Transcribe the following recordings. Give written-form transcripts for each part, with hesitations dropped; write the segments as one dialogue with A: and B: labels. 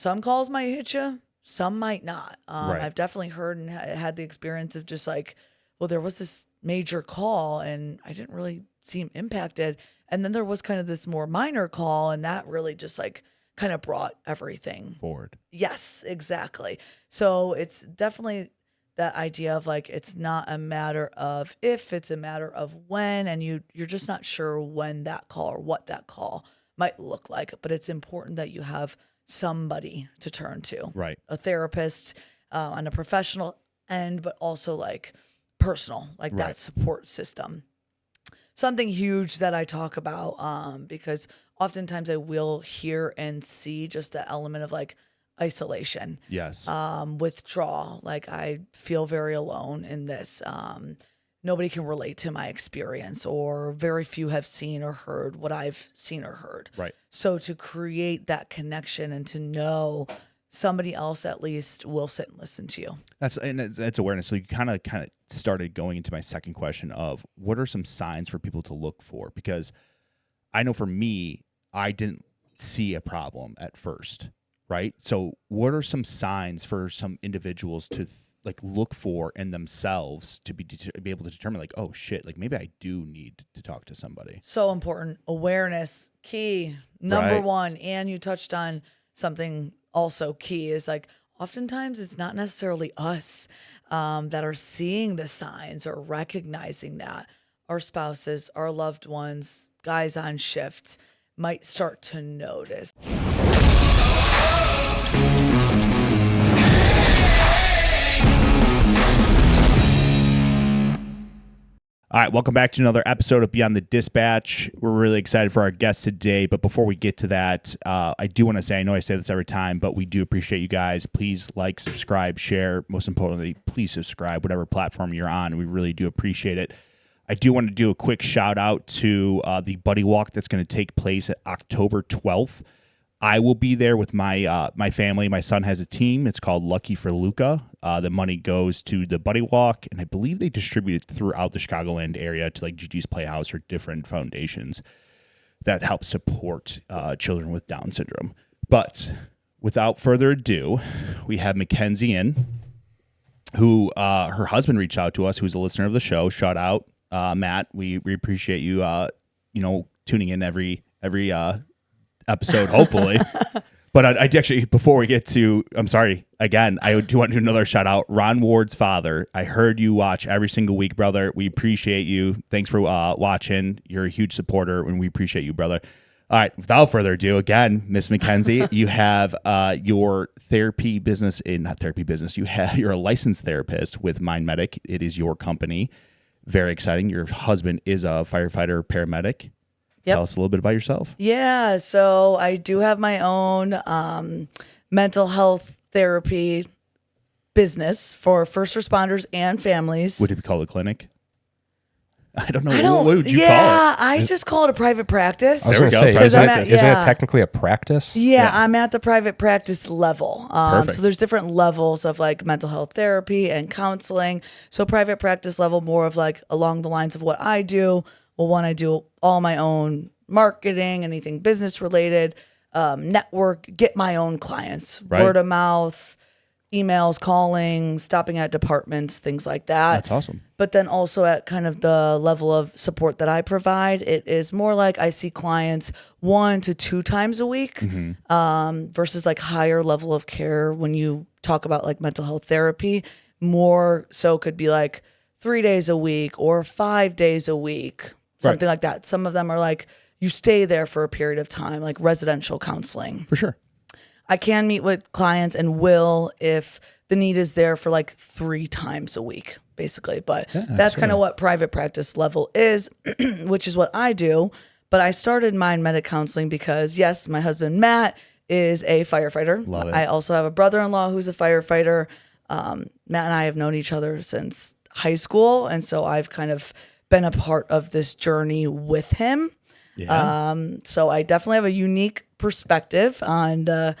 A: some calls might hit you, some might not.
B: Right.
A: I've definitely heard and had the experience of just like, well, there was this major call and I didn't really seem impacted. And then there was kind of this more minor call, and that really just like kind of brought everything
B: forward.
A: Yes, exactly. So it's definitely that idea of like, it's not a matter of if, it's a matter of when, and you're just not sure when that call or what that call might look like. But it's important that you have somebody to turn to,
B: Right.
A: a therapist on a professional end, but also like personal, like
B: Right.
A: that support system. Something huge that I talk about because oftentimes I will hear and see just the element of like isolation,
B: Yes.
A: withdrawal. Like I feel very alone in this. Nobody can relate to my experience, or very few have seen or heard what I've seen or heard.
B: Right.
A: So to create that connection and to know somebody else at least will sit and listen to you.
B: That's awareness. So you kind of started going into my second question of what are some signs for people to look for? Because I know for me, I didn't see a problem at first, right? So what are some signs for some individuals to like look for in themselves to be able to determine like, oh shit, like maybe I do need to talk to somebody?
A: So important. Awareness, key, number
B: Right.
A: one. And you touched on something also key is like, oftentimes it's not necessarily us that are seeing the signs or recognizing that. Our spouses, our loved ones, guys on shift might start to notice.
B: All right, welcome back to another episode of Beyond the Dispatch. We're really excited for our guest today, but before we get to that, I do want to say, I know I say this every time, but we do appreciate you guys. Please like, subscribe, share. Most importantly, please subscribe, whatever platform you're on. We really do appreciate it. I do want to do a quick shout out to the Buddy Walk that's going to take place at October 12th. I will be there with my my family. My son has a team. It's called Lucky for Luca. The money goes to the Buddy Walk, and I believe they distribute it throughout the Chicagoland area to like Gigi's Playhouse or different foundations that help support children with Down syndrome. But without further ado, we have McKenzie in, who her husband reached out to us, who's a listener of the show. Shout out, Matt. We appreciate you, tuning in every episode, hopefully. But I actually, before we get to, I'm sorry, again, I do want to do another shout out. Ron Ward's father. I heard you watch every single week, brother. We appreciate you. Thanks for watching. You're a huge supporter, and we appreciate you, brother. All right, without further ado, again, Miss McKenzie, you have your therapy business, not therapy business, you're a licensed therapist with Mind Medic. It is your company. Very exciting. Your husband is a firefighter paramedic.
A: Yep.
B: Tell us a little bit about yourself.
A: Yeah, so I do have my own mental health therapy business for first responders and families.
B: Would it be called a clinic? I don't know. What would you call it?
A: Yeah, I just call it a private practice.
C: I was
B: There we
C: going to
B: go.
C: say, isn't
B: Private
C: it
A: practice.
C: technically a practice?
A: Yeah, I'm at the private practice level.
B: Perfect.
A: So there's different levels of like mental health therapy and counseling. So private practice level, more of like along the lines of what I do. Well, one, I do all my own marketing, anything business related, network, get my own clients,
B: Right.
A: word of mouth, emails, calling, stopping at departments, things like that.
B: That's awesome.
A: But then also at kind of the level of support that I provide, it is more like I see clients 1 to 2 times a week versus like higher level of care when you talk about like mental health therapy. More so could be like 3 days a week or 5 days a week, something like that. Some of them are like you stay there for a period of time, like residential counseling.
B: For sure.
A: I can meet with clients and will if the need is there for like 3 times a week, basically. But that's kind of what private practice level is, which is what I do. But I started Mind Medic Counseling because, yes, my husband, Matt, is a firefighter.
B: Love it.
A: I also have a brother-in-law who's a firefighter. Matt and I have known each other since high school. And so I've kind of been a part of this journey with him.
B: Yeah.
A: So I definitely have a unique perspective on the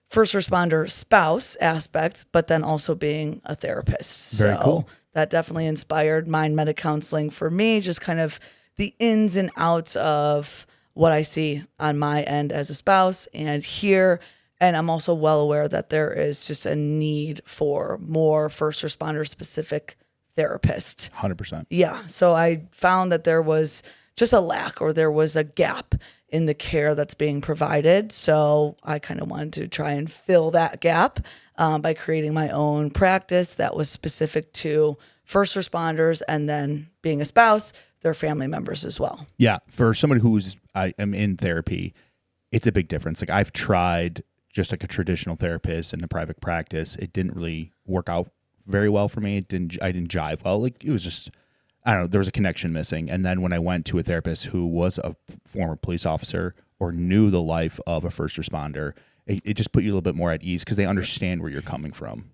A: first responder spouse aspect, but then also being a therapist.
B: Very cool.
A: That definitely inspired Mind Medic Counseling for me, just kind of the ins and outs of what I see on my end as a spouse and here And I'm also well aware that there is just a need for more first responder specific therapists.
B: 100%.
A: Yeah. So I found that there was just a lack, or there was a gap in the care that's being provided. So I kind of wanted to try and fill that gap by creating my own practice that was specific to first responders, and then being a spouse, their family members as well.
B: Yeah. For somebody I am in therapy, it's a big difference. Like, I've tried just like a traditional therapist in a private practice. It didn't really work out very well for me. I didn't jive well. Like, it was just, I don't know, there was a connection missing. And then when I went to a therapist who was a former police officer or knew the life of a first responder, it just put you a little bit more at ease because they understand where you're coming from.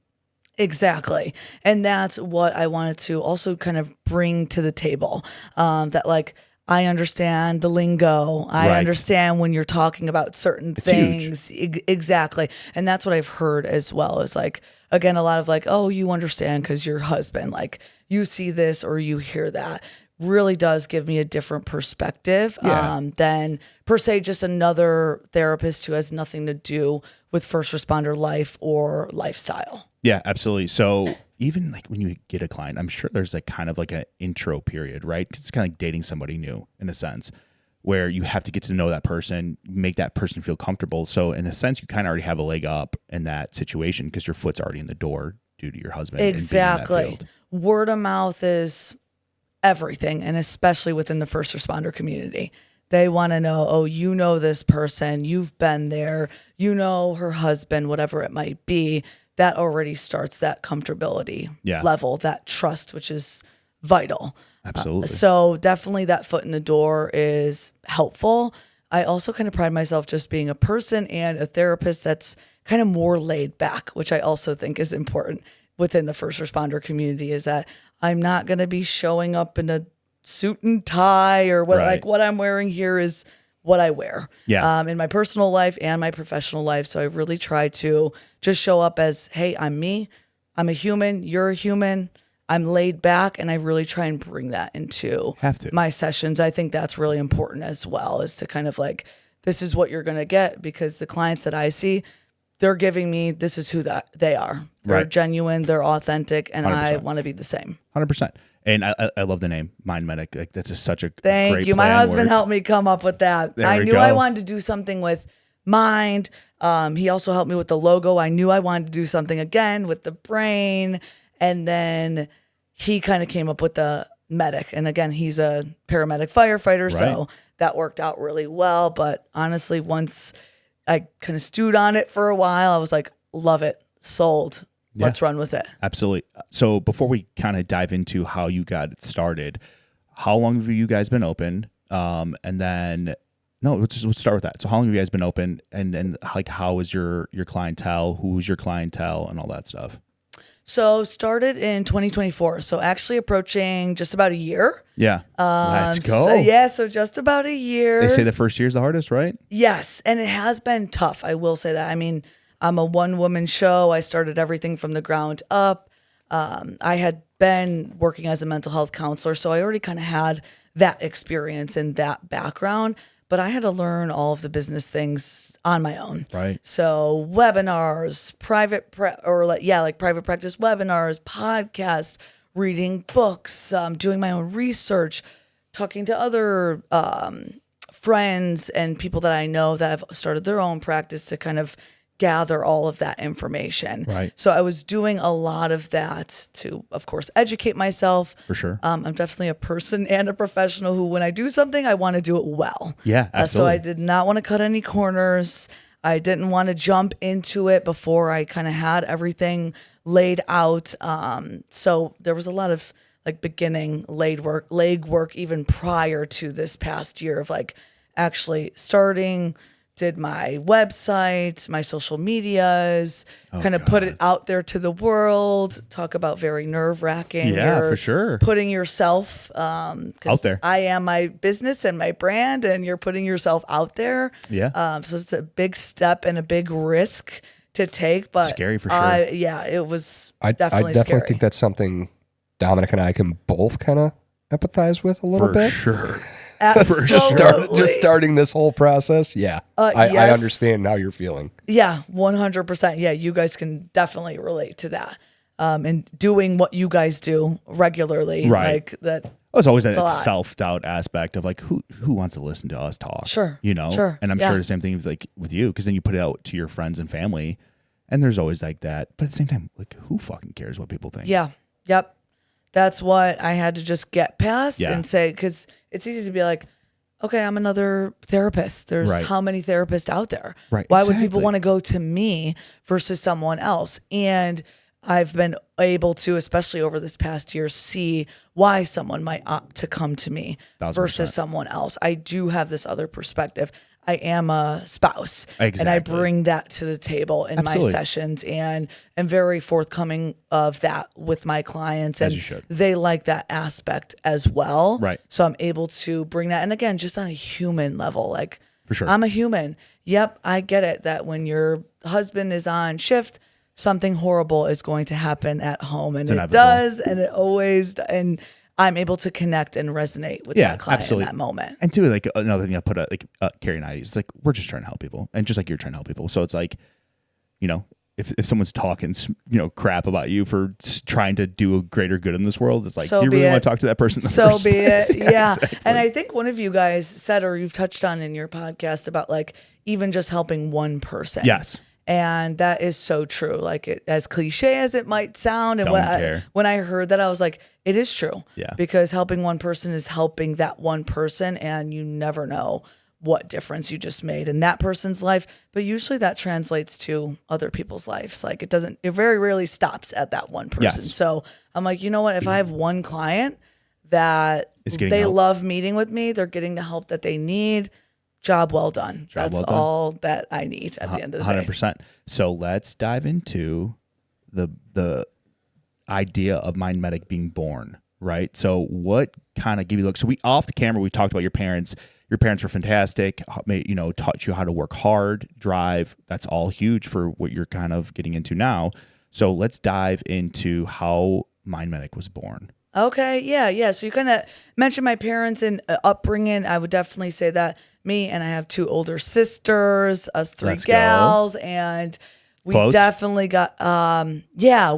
A: Exactly. And that's what I wanted to also kind of bring to the table, that like, I understand the lingo. I understand when you're talking about certain things. Exactly. And that's what I've heard as well, is like, again, a lot of like, oh, you understand because your husband, like, you see this or you hear that, really does give me a different perspective than per se just another therapist who has nothing to do with first responder life or lifestyle.
B: Yeah, absolutely. So even like when you get a client, I'm sure there's like kind of like an intro period, right? 'Cause it's kind of like dating somebody new in a sense, where you have to get to know that person, make that person feel comfortable. So in a sense, you kind of already have a leg up in that situation because your foot's already in the door due to your husband.
A: Exactly.
B: And being in that field.
A: Word of mouth is everything, and especially within the first responder community. They want to know, oh, you know this person, you've been there, you know her husband, whatever it might be. That already starts that comfortability level, that trust, which is vital.
B: Absolutely.
A: So definitely that foot in the door is helpful. I also kind of pride myself just being a person and a therapist that's kind of more laid back, which I also think is important within the first responder community, is that I'm not going to be showing up in a suit and tie or what, like what I'm wearing here is what I wear in my personal life and my professional life. So I really try to just show up as, hey, I'm me. I'm a human. You're a human. I'm laid back. And I really try and bring that into my sessions. I think that's really important as well, is to kind of like, this is what you're going to get, because the clients that I see, they're giving me, this is who they are. They're genuine. They're authentic. And 100%. I want to be the same.
B: 100%. And I love the name Mind Medic. Like, that's just such a
A: Thank
B: great
A: you. My husband helped me come up with that. I knew I wanted to do something with mind. He also helped me with the logo. I knew I wanted to do something again with the brain. And then he kind of came up with the medic. And again, he's a paramedic firefighter. So that worked out really well. But honestly, once I kind of stewed on it for a while, I was like, love it. Sold. Let's run with it. Absolutely.
B: So before we kind of dive into how you got it started, how long have you guys been open? And then, let's start with that. So how long have you guys been open, and like, how is your clientele? Who's your clientele and all that stuff?
A: So started in 2024. So actually approaching just about a year.
B: Yeah. Let's go.
A: So just about a year.
B: They say the first year is the hardest, right?
A: Yes. And it has been tough. I will say that. I mean, I'm a one-woman show. I started everything from the ground up. I had been working as a mental health counselor, so I already kind of had that experience and that background, but I had to learn all of the business things on my own.
B: Right.
A: So webinars, private practice webinars, podcasts, reading books, doing my own research, talking to other friends and people that I know that have started their own practice to kind of gather all of that information.
B: Right.
A: So I was doing a lot of that to, of course, educate myself.
B: For sure.
A: I'm definitely a person and a professional who, when I do something, I want to do it well.
B: Yeah, absolutely.
A: So I did not want to cut any corners. I didn't want to jump into it before I kind of had everything laid out. So there was a lot of like beginning legwork even prior to this past year of like actually starting. Did my website, my social medias, put it out there to the world, talk about very nerve-wracking.
B: Yeah, for sure.
A: Putting yourself
B: out there.
A: I am my business and my brand, and you're putting yourself out there.
B: Yeah.
A: So it's a big step and a big risk to take, but
B: scary for sure.
A: It was
C: I
A: definitely
C: definitely think that's something Dominic and I can both kind of empathize with a little bit.
B: For sure.
A: Absolutely.
C: Just starting this whole process. Yeah. I
A: Yes.
C: understand how you're feeling.
A: Yeah, 100%. Yeah, you guys can definitely relate to that. And doing what you guys do regularly,
B: Right.
A: like that.
B: Oh, it's always that
A: a lot.
B: self-doubt aspect of like who wants to listen to us talk.
A: Sure,
B: You know?
A: sure,
B: And I'm
A: yeah.
B: sure the same thing is like with you, because then you put it out to your friends and family, and there's always like that. But at the same time, like who fucking cares what people think?
A: Yeah, yep. That's what I had to just get past
B: Yeah.
A: and say, because it's easy to be like, okay, I'm another therapist. There's
B: Right.
A: how many therapists out there?
B: Right,
A: Why would people
B: exactly.
A: want to go to me versus someone else? And I've been able to, especially over this past year, see why someone might opt to come to me
B: 1000%.
A: versus someone else. I do have this other perspective. I am a spouse, and I
B: Exactly.
A: bring that to the table in
B: Absolutely.
A: my sessions, and am very forthcoming of that with my clients,
B: As
A: and
B: you should.
A: they like that aspect as well.
B: Right.
A: So I'm able to bring that, and again, just on a human level, like
B: For sure.
A: I'm a human. Yep, I get it that when your husband is on shift, something horrible is going to happen at home, and it
B: inevitable.
A: does, and it always, and I'm able to connect and resonate with that client
B: absolutely.
A: in that moment.
B: And too, like another thing I put like Carrie and I is like we're just trying to help people, and just like you're trying to help people. So it's like, you know, if someone's talking, you know, crap about you for trying to do a greater good in this world, it's like,
A: So
B: do you
A: be
B: really
A: it.
B: want to talk to that person? In the
A: So
B: first
A: be
B: place?
A: it. Yeah.
B: exactly.
A: And I think one of you guys said, or you've touched on in your podcast about like even just helping one person.
B: Yes.
A: And that is so true. Like it, as cliche as it might sound, and
B: Don't care.
A: when I heard that, I was like, it is true.
B: Yeah.
A: Because helping one person is helping that one person, and you never know what difference you just made in that person's life. But usually that translates to other people's lives. Like it very rarely stops at that one person.
B: Yes.
A: So I'm like, you know what? If I have one client that
B: Is getting
A: they
B: help.
A: love meeting with me, they're getting the help that they need. Job well done. That's
B: well done.
A: all that I need at the end of the day.
B: 100%. So let's dive into the idea of Mind Medic being born, right? So what kind of give you look? So we off the camera we talked about your parents. Your parents were fantastic. You know, taught you how to work hard, drive. That's all huge for what you're kind of getting into now. So let's dive into how Mind Medic was born.
A: Okay, yeah. So you kind of mentioned my parents and upbringing. I would definitely say that me, and I have two older sisters, us three
B: Let's go.
A: gals, and we
B: Close?
A: definitely got,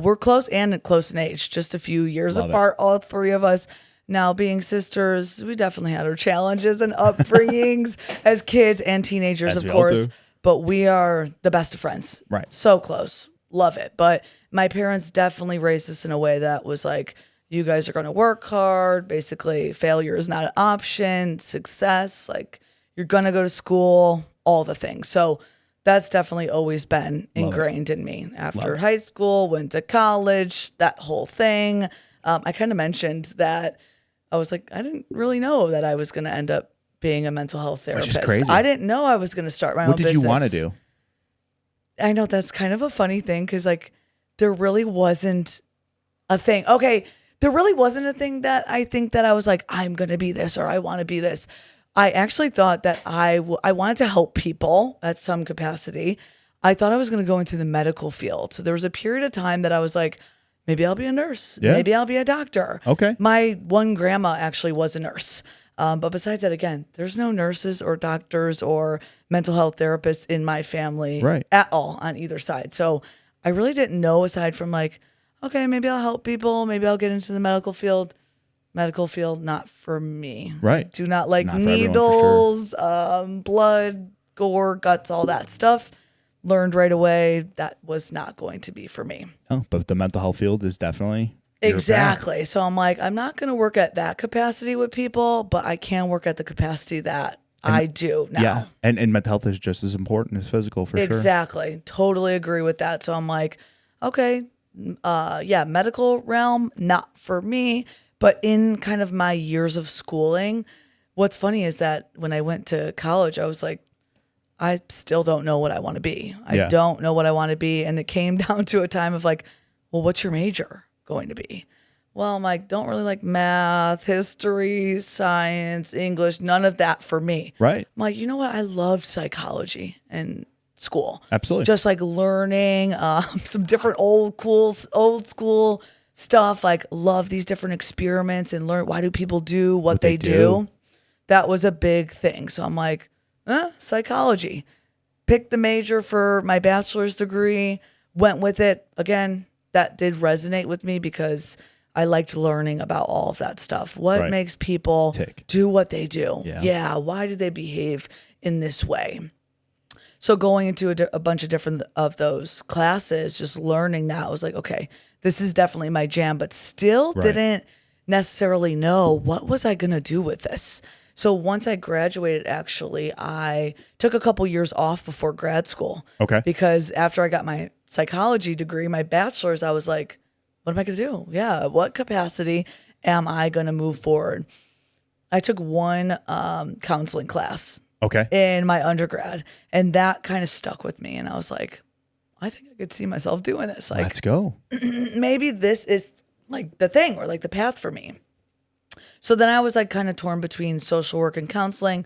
A: we're close and close in age, just a few years
B: Love it.
A: apart, all three of us. Now being sisters, we definitely had our challenges and upbringings as kids and teenagers,
B: As
A: of
B: we all
A: course,
B: do.
A: but we are the best of friends.
B: Right.
A: So close. Love it. But my parents definitely raised us in a way that was like, you guys are going to work hard. Basically, failure is not an option. Success, like you're going to go to school, all the things. So that's definitely always been ingrained in me. After high school, went to college, that whole thing. I kind of mentioned that I was like, I didn't really know that I was going to end up being a mental health therapist.
B: crazy.
A: I didn't know I was going to start my own
B: What did
A: business.
B: you want to do?
A: I know that's kind of a funny thing because like there really wasn't a thing. Okay, there really wasn't a thing that I think that I was like, I'm going to be this or I want to be this. I actually thought that I wanted to help people at some capacity. I thought I was going to go into the medical field. So there was a period of time that I was like, maybe I'll be a nurse.
B: Yeah.
A: Maybe I'll be a doctor.
B: Okay.
A: My one grandma actually was a nurse. But besides that, again, there's no nurses or doctors or mental health therapists in my family
B: Right.
A: at all on either side. So I really didn't know, aside from like, okay, maybe I'll help people. Maybe I'll get into the medical field. Medical field, not for me.
B: Right.
A: I do not
B: It's
A: like
B: not for everyone, for
A: needles, blood, gore, guts, all that stuff. Learned right away that was not going to be for me.
B: Oh, but the mental health field is definitely your path.
A: Exactly. So I'm like, I'm not going to work at that capacity with people, but I can work at the capacity that I do now.
B: Yeah, and mental health is just as important as physical for sure.
A: Exactly. Totally agree with that. So I'm like, okay, medical realm, not for me. But in kind of my years of schooling, what's funny is that when I went to college, I was like, I still don't know what I want to be. I
B: Yeah.
A: don't know what I want to be. And it came down to a time of like, well, what's your major going to be? Well, I'm like, don't really like math, history, science, English, none of that for me.
B: Right.
A: I'm like, you know what? I loved psychology in school.
B: Absolutely.
A: Just like learning some different old school stuff. Like love these different experiments and learn why do people do what they do. that was a big thing. So I'm like, psychology. Picked the major for my bachelor's degree, went with it. Again, that did resonate with me because I liked learning about all of that stuff. What makes people do what they do? Yeah. Why do they behave in this way? So going into a bunch of different of those classes, just learning that, I was like, okay, this is definitely my jam, but still didn't necessarily know what was I going to do with this. So once I graduated, actually, I took a couple years off before grad school.
B: Okay.
A: Because after I got my psychology degree, my bachelor's, I was like, what am I going to do? Yeah. What capacity am I going to move forward? I took one counseling class in my undergrad, and that kind of stuck with me. And I was like, I think I could see myself doing this. Like,
B: let's go.
A: Maybe this is like the thing or like the path for me. So then I was like kind of torn between social work and counseling,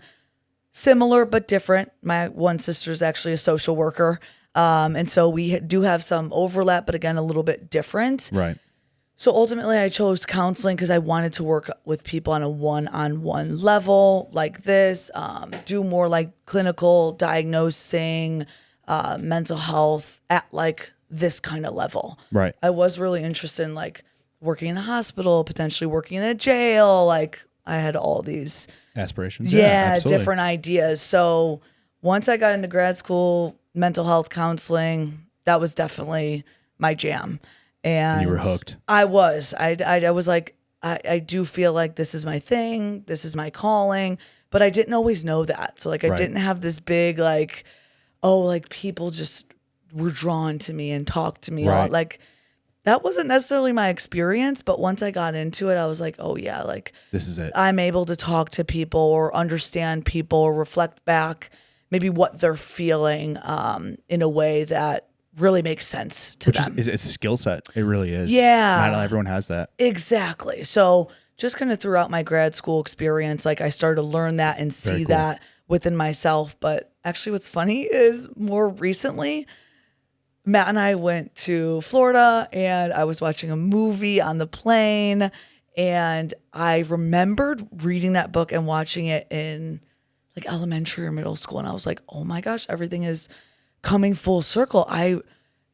A: similar but different. My one sister is actually a social worker. And so we do have some overlap, but again, a little bit different.
B: Right.
A: So ultimately I chose counseling because I wanted to work with people on a one-on-one level like this, do more like clinical diagnosing, mental health at like this kind of level.
B: Right.
A: I was really interested in like working in a hospital, potentially working in a jail. Like I had all these
B: aspirations.
A: Different ideas. So once I got into grad school, mental health counseling, that was definitely my jam. And
B: you were hooked.
A: I was. I was like, I do feel like this is my thing. This is my calling. But I didn't always know that. So like I didn't have this big like, oh, like people just were drawn to me and talked to me.
B: Right.
A: Like that wasn't necessarily my experience, but once I got into it, I was like, oh yeah, like
B: this is it.
A: I'm able to talk to people or understand people or reflect back maybe what they're feeling in a way that really makes sense to them.
B: It's a skill set. It really is.
A: Yeah.
B: Not everyone has that.
A: Exactly. So just kind of throughout my grad school experience, like I started to learn that and see that within myself. But actually what's funny is more recently, Matt and I went to Florida and I was watching a movie on the plane, and I remembered reading that book and watching it in like elementary or middle school. And I was like, oh my gosh, everything is coming full circle.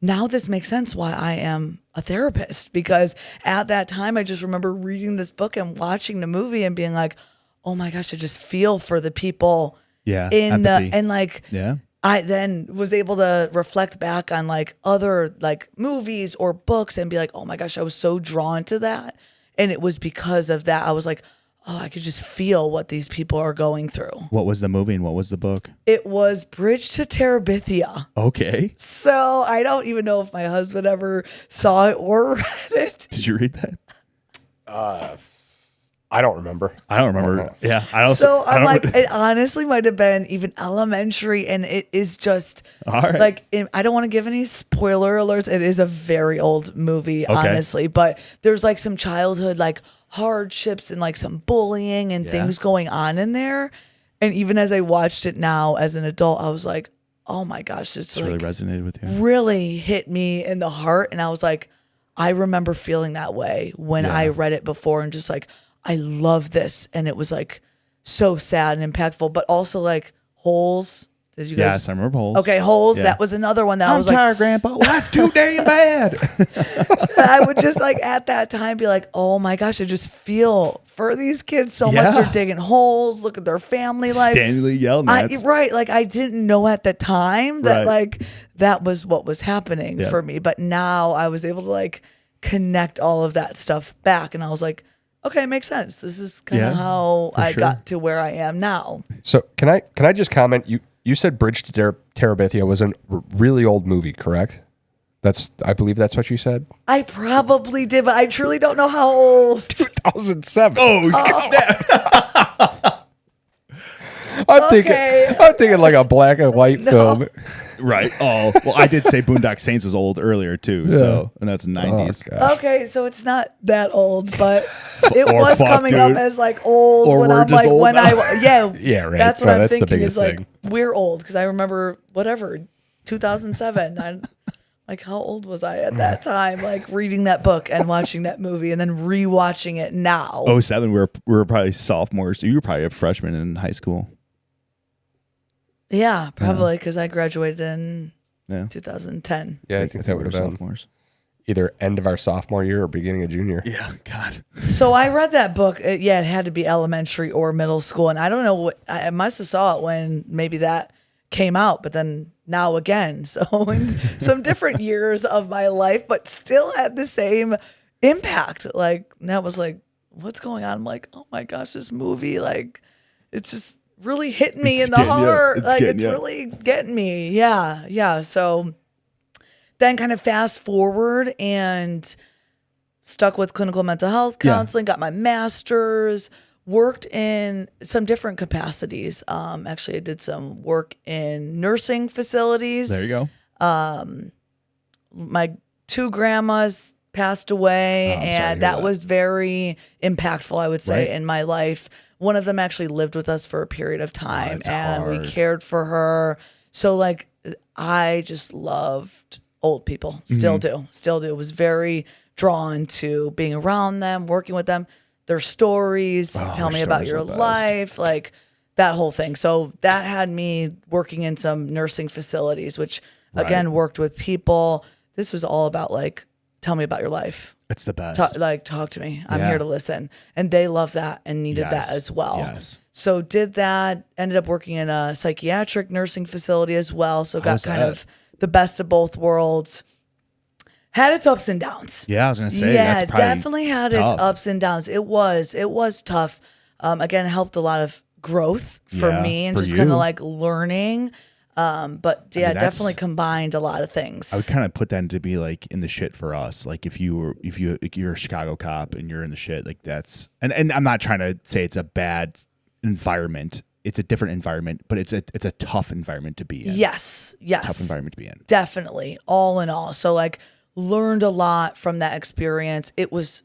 A: Now this makes sense why I am a therapist, because at that time I just remember reading this book and watching the movie and being like, oh my gosh, I just feel for the people I then was able to reflect back on like other like movies or books and be like, oh my gosh, I was so drawn to that. And it was because of that. I was like, oh, I could just feel what these people are going through.
B: What was the movie and what was the book?
A: It was Bridge to Terabithia.
B: Okay.
A: So I don't even know if my husband ever saw it or read it.
B: Did you read that?
C: I don't remember.
B: Yeah.
A: I'm like, it honestly might have been even elementary, and it is just like, I don't want to give any spoiler alerts. It is a very old movie, honestly, but there's like some childhood like hardships and like some bullying and things going on in there. And even as I watched it now as an adult, I was like, oh my gosh, it's like
B: really resonated with you.
A: Really hit me in the heart. And I was like, I remember feeling that way when I read it before, and just like, I love this. And it was like so sad and impactful, but also like Holes. Did you guys?
B: Yes, I remember Holes.
A: Okay, Holes. Yeah. That was another one that I was
B: tired,
A: like,
B: Grandpa. Life's too damn bad.
A: I would just like at that time be like, oh my gosh, I just feel for these kids so much. They're digging holes. Look at their family life.
B: Stanley yelling.
A: Right. Like I didn't know at the time that like that was what was happening for me. But now I was able to like connect all of that stuff back. And I was like, okay, it makes sense. This is kind of how I got to where I am now.
C: So can I just comment? You said Bridge to Terabithia was a really old movie, correct? I believe that's what you said.
A: I probably did, but I truly don't know how old.
C: 2007.
B: Oh.
C: I'm thinking like a black and white film.
B: Right. Oh, well, I did say Boondock Saints was old earlier too. So, and that's 90s.
A: Okay, so it's not that old, but it was coming up as like old or when I'm like old when now.
C: Right.
A: That's what I'm thinking is like thing. We're old because I remember 2007. Like, how old was I at that time? Like, reading that book and watching that movie and then rewatching it now.
B: 07, we were probably sophomores. So you were probably a freshman in high school.
A: Yeah, probably because I graduated in
B: Yeah.
A: 2010.
C: Yeah, I think that would have been
B: sophomores.
C: either end of our sophomore year or beginning of junior.
B: Yeah, God.
A: So I read that book. It had to be elementary or middle school, and I don't know what I must have saw it when maybe that came out, but then now again. So in some different years of my life, but still had the same impact. Like that was like, what's going on? I'm like, oh my gosh, this movie, like, it's just really hitting me in the heart. Like it's really getting me. Yeah, yeah. So then kind of fast forward and stuck with clinical mental health counseling, got my master's, worked in some different capacities. Actually, I did some work in nursing facilities.
B: There you go.
A: My 2 grandmas passed away, and that was very impactful, I would say, in my life. One of them actually lived with us for a period of time, and we cared for her. So, like, I just loved old people. Still do. Was very drawn to being around them, working with them, their stories, tell me about your life, like that whole thing. So that had me working in some nursing facilities, which again worked with people. This was all about like, tell me about your life.
B: It's the best.
A: Talk to me. I'm here to listen. And they loved that and needed that as well.
B: Yes.
A: So did that, ended up working in a psychiatric nursing facility as well. So got kind of the best of both worlds. Had its ups and downs.
B: Yeah, I was gonna say.
A: Yeah,
B: that's probably
A: definitely had
B: tough.
A: its ups and downs. It was tough. Again, helped a lot of growth for me and just kind of like learning. But yeah, definitely combined a lot of things.
B: I would kind of put that into be like in the shit for us. Like if you're a Chicago cop and you're in the shit, like that's and I'm not trying to say it's a bad environment. It's a different environment, but it's a tough environment to be in.
A: Yes.
B: Tough environment to be in.
A: Definitely, all in all. So like learned a lot from that experience. It was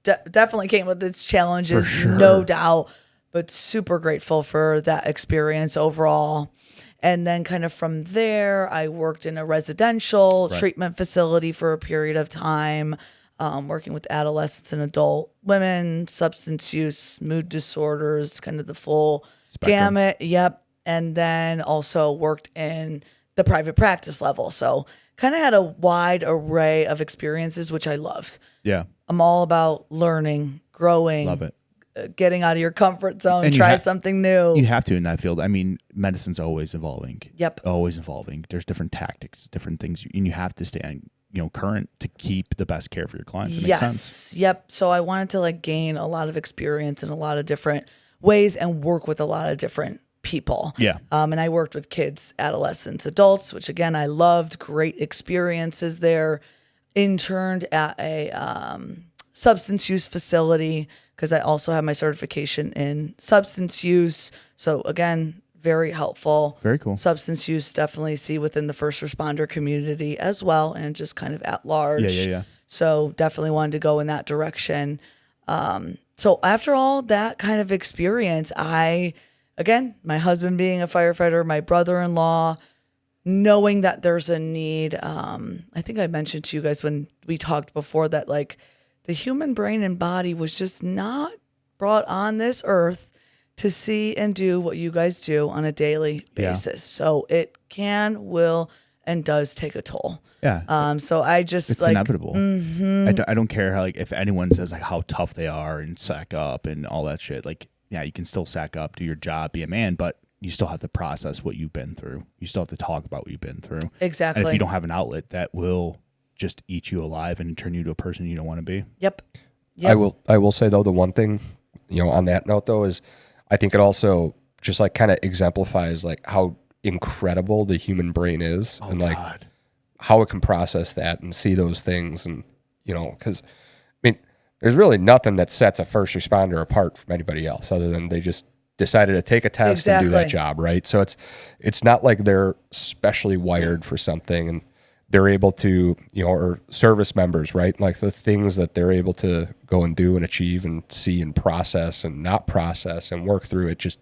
A: definitely came with its challenges, no doubt, but super grateful for that experience overall. And then kind of from there, I worked in a residential treatment facility for a period of time, working with adolescents and adult women, substance use, mood disorders, kind of the full gamut. Yep. And then also worked in the private practice level. So kind of had a wide array of experiences, which I loved.
B: Yeah.
A: I'm all about learning, growing.
B: Love it.
A: Getting out of your comfort zone, try something new.
B: You have to in that field. I mean, medicine's always evolving.
A: Yep.
B: Always evolving. There's different tactics, different things, and you have to stay on, current to keep the best care for your clients. It makes sense.
A: Yep. So I wanted to like gain a lot of experience in a lot of different ways and work with a lot of different people.
B: Yeah.
A: And I worked with kids, adolescents, adults, which again, I loved. Great experiences there. Interned at a substance use facility because I also have my certification in substance use. So again, very helpful.
B: Very cool.
A: Substance use definitely see within the first responder community as well, and just kind of at large.
B: Yeah.
A: So definitely wanted to go in that direction. So after all that kind of experience, again, my husband being a firefighter, my brother-in-law, knowing that there's a need. I think I mentioned to you guys when we talked before that like the human brain and body was just not brought on this earth to see and do what you guys do on a daily basis. So it can, will, and does take a toll.
B: Yeah.
A: So I just
B: it's inevitable. Mm-hmm. I don't care how, like, if anyone says like how tough they are and sack up and all that shit. Like, yeah, you can still sack up, do your job, be a man, but you still have to process what you've been through. You still have to talk about what you've been through.
A: Exactly.
B: And if you don't have an outlet, that will just eat you alive and turn you to a person you don't want to be.
A: Yep.
C: I will say though, the one thing, on that note though, is I think it also just like kind of exemplifies like how incredible the human brain is and like how it can process that and see those things. And, because I mean, there's really nothing that sets a first responder apart from anybody else other than they just decided to take a test and do that job. Right. So it's not like they're specially wired for something and they're able to, or service members, right? Like the things that they're able to go and do and achieve and see and process and not process and work through it. Just,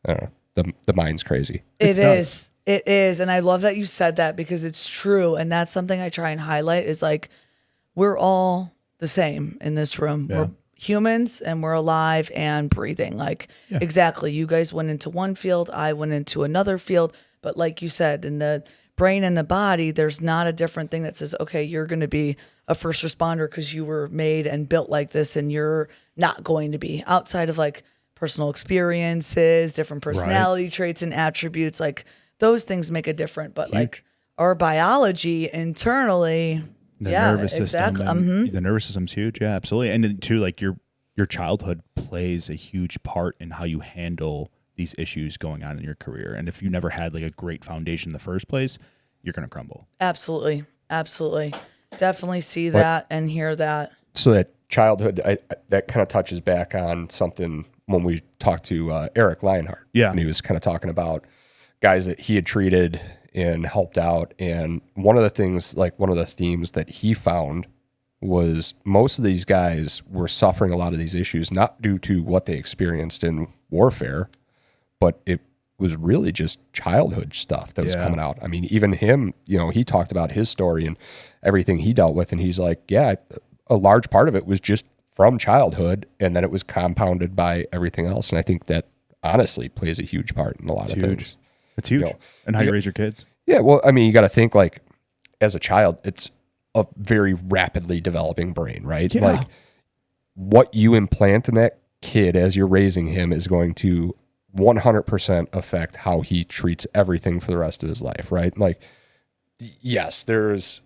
C: I don't know, the mind's crazy.
A: It is. It is. And I love that you said that because it's true. And that's something I try and highlight is like, we're all the same in this room.
B: Yeah.
A: We're humans and we're alive and breathing. Like, exactly. You guys went into one field, I went into another field. But like you said, in the brain and the body, there's not a different thing that says, okay, you're going to be a first responder because you were made and built like this, and you're not going to be outside of like personal experiences, different personality traits and attributes. Like those things make a difference. But like our biology internally,
B: the nervous system.
A: Exactly.
B: The nervous system's huge. Yeah, absolutely. And then too, like your childhood plays a huge part in how you handle these issues going on in your career. And if you never had like a great foundation in the first place, you're going to crumble.
A: Absolutely. Absolutely. Definitely see that and hear that.
C: So that childhood, that kind of touches back on something when we talked to Eric Lionheart.
B: Yeah.
C: And he was kind of talking about guys that he had treated and helped out. And one of the things, like one of the themes that he found was most of these guys were suffering a lot of these issues, not due to what they experienced in warfare, but it was really just childhood stuff that was coming out. I mean, even him, he talked about his story and everything he dealt with. And he's like, yeah, a large part of it was just from childhood. And then it was compounded by everything else. And I think that honestly plays a huge part in a lot of things.
B: It's huge. And how you raise your kids.
C: Yeah. Well, I mean, you got to think like as a child, it's a very rapidly developing brain, right?
B: Yeah.
C: Like what you implant in that kid as you're raising him is going to 100% affect how he treats everything for the rest of his life, right? Like, yes, there's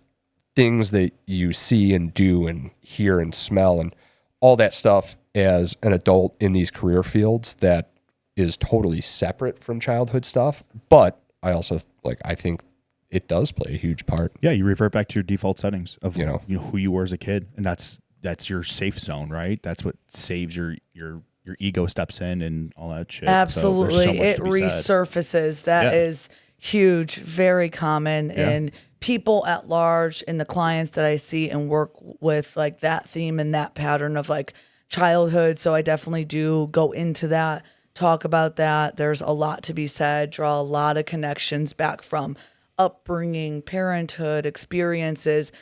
C: things that you see and do and hear and smell and all that stuff as an adult in these career fields that is totally separate from childhood stuff. But I also I think it does play a huge part.
B: Yeah, you revert back to your default settings of who you were as a kid, and that's your safe zone, right? That's what saves your ego steps in and all that shit.
A: Absolutely.
B: So
A: it resurfaces. That is huge, very common in people at large, in the clients that I see and work with, like that theme and that pattern of like childhood. So I definitely do go into that, talk about that. There's a lot to be said, draw a lot of connections back from upbringing, parenthood, experiences,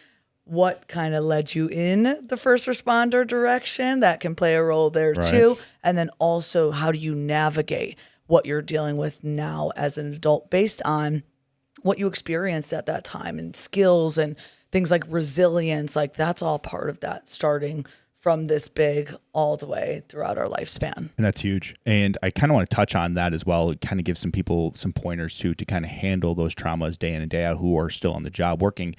A: what kind of led you in the first responder direction. That can play a role there too. And then also, how do you navigate what you're dealing with now as an adult based on what you experienced at that time and skills and things like resilience. Like that's all part of that, starting from this big all the way throughout our lifespan.
B: And that's huge. And I kind of want to touch on that as well. Kind of give some people some pointers too, to kind of handle those traumas day in and day out who are still on the job working.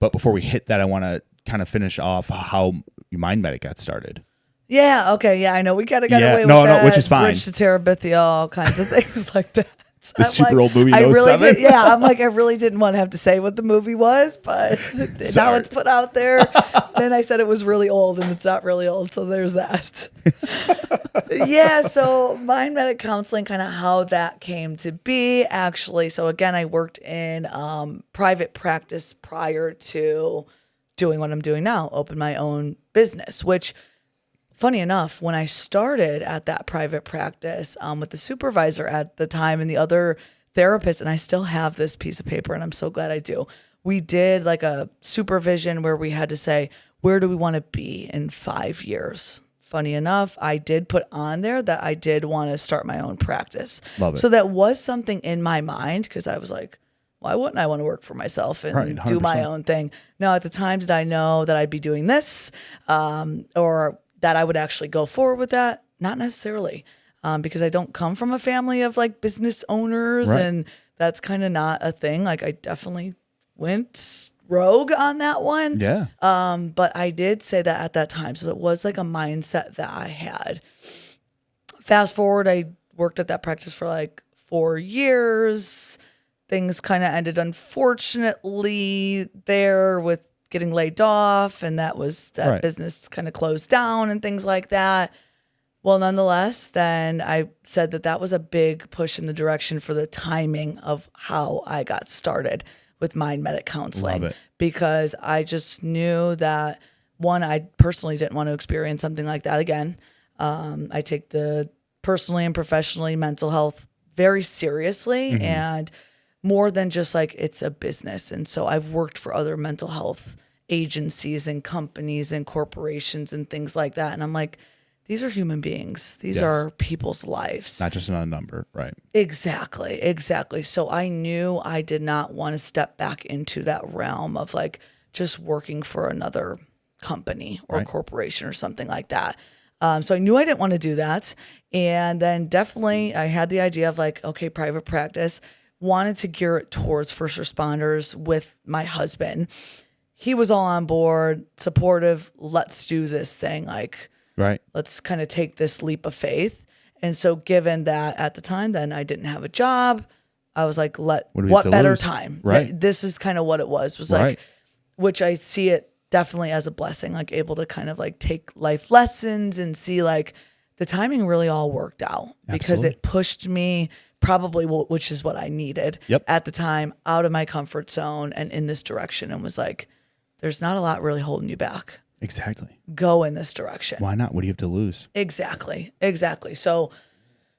B: But before we hit that, I want to kind of finish off how Mind Medic got started.
A: Yeah. Okay. Yeah. I know we kind of got away with that.
B: No, which is fine.
A: Bridge to Terabithia, all kinds of things like that.
B: The super old movie in
A: I really
B: 07?
A: did, yeah, I'm like, I really didn't want to have to say what the movie was, but now it's put out there. Then I said it was really old, and it's not really old, so there's that. Yeah, so Mind Medic Counseling, kind of how that came to be, actually. So again, I worked in private practice prior to doing what I'm doing now, open my own business, which, funny enough, when I started at that private practice with the supervisor at the time and the other therapist, and I still have this piece of paper, and I'm so glad I do, we did like a supervision where we had to say, where do we want to be in 5 years? Funny enough, I did put on there that I did want to start my own practice.
B: Love it.
A: So that was something in my mind, because I was like, why wouldn't I want to work for myself and do my own thing? Now, at the time, did I know that I'd be doing this or that I would actually go forward with that? Not necessarily, because I don't come from a family of like business owners, and that's kind of not a thing. Like I definitely went rogue on that one.
B: Yeah.
A: But I did say that at that time. So it was like a mindset that I had. Fast forward, I worked at that practice for like 4 years. Things kind of ended, unfortunately, there with getting laid off, and that business kind of closed down and things like that. Well, nonetheless, then I said that was a big push in the direction for the timing of how I got started with Mind Medic Counseling.
B: Love it.
A: Because I just knew that, one, I personally didn't want to experience something like that again. I take the personally and professionally mental health very seriously, and more than just like it's a business. And so I've worked for other mental health agencies and companies and corporations and things like that. And I'm like, these are human beings. These are people's lives.
B: Not just another number, right?
A: Exactly. So I knew I did not want to step back into that realm of like just working for another company or corporation or something like that. So I knew I didn't want to do that. And then definitely I had the idea of like, okay, private practice, wanted to gear it towards first responders with my husband. He was all on board, supportive. Let's do this thing. Like, let's kind of take this leap of faith. And so given that at the time, then I didn't have a job, I was like, what better time?
B: Right.
A: This is kind of what it was like, which I see it definitely as a blessing, like able to kind of like take life lessons and see like the timing really all worked out because it pushed me probably, which is what I needed at the time, out of my comfort zone and in this direction, and was like, there's not a lot really holding you back.
B: Exactly.
A: Go in this direction.
B: Why not? What do you have to lose?
A: Exactly. So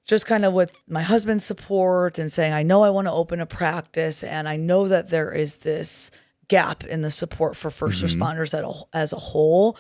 A: just kind of with my husband's support and saying, I know I want to open a practice and I know that there is this gap in the support for first responders as a whole,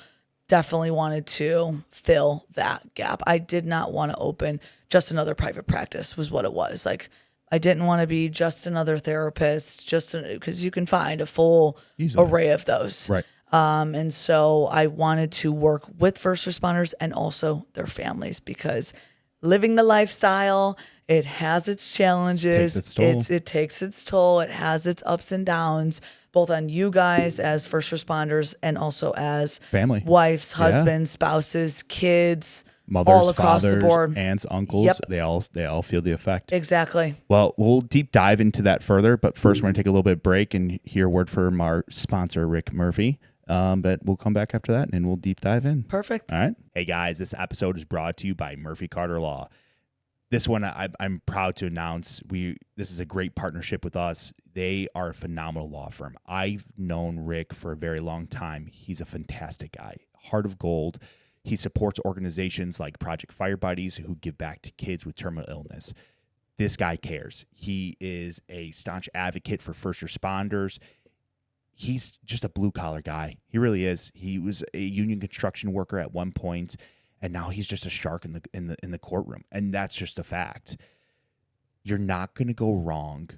A: definitely wanted to fill that gap. I did not want to open just another private practice was what it was. Like, I didn't want to be just another therapist, because you can find a full array of those.
B: Right.
A: And so I wanted to work with first responders and also their families, because living the lifestyle, it has its challenges. It takes its toll. It has its ups and downs, both on you guys as first responders and also as
B: family,
A: wives, husbands, spouses, kids,
B: mothers,
A: all across
B: fathers,
A: the board,
B: aunts, uncles. They all feel the effect.
A: Exactly.
B: Well, we'll deep dive into that further, but first we're going to take a little bit of break and hear a word from our sponsor, Rick Murphy. But we'll come back after that and we'll deep dive in.
A: Perfect.
B: All right. Hey guys, this episode is brought to you by Murphy Carter Law. This one I'm proud to announce. This is a great partnership with us. They are a phenomenal law firm. I've known Rick for a very long time. He's a fantastic guy. Heart of gold. He supports organizations like Project Fire Buddies who give back to kids with terminal illness. This guy cares. He is a staunch advocate for first responders. He's just a blue-collar guy. He really is. He was a union construction worker at one point, and now he's just a shark in the courtroom. And that's just a fact. You're not going to go wrong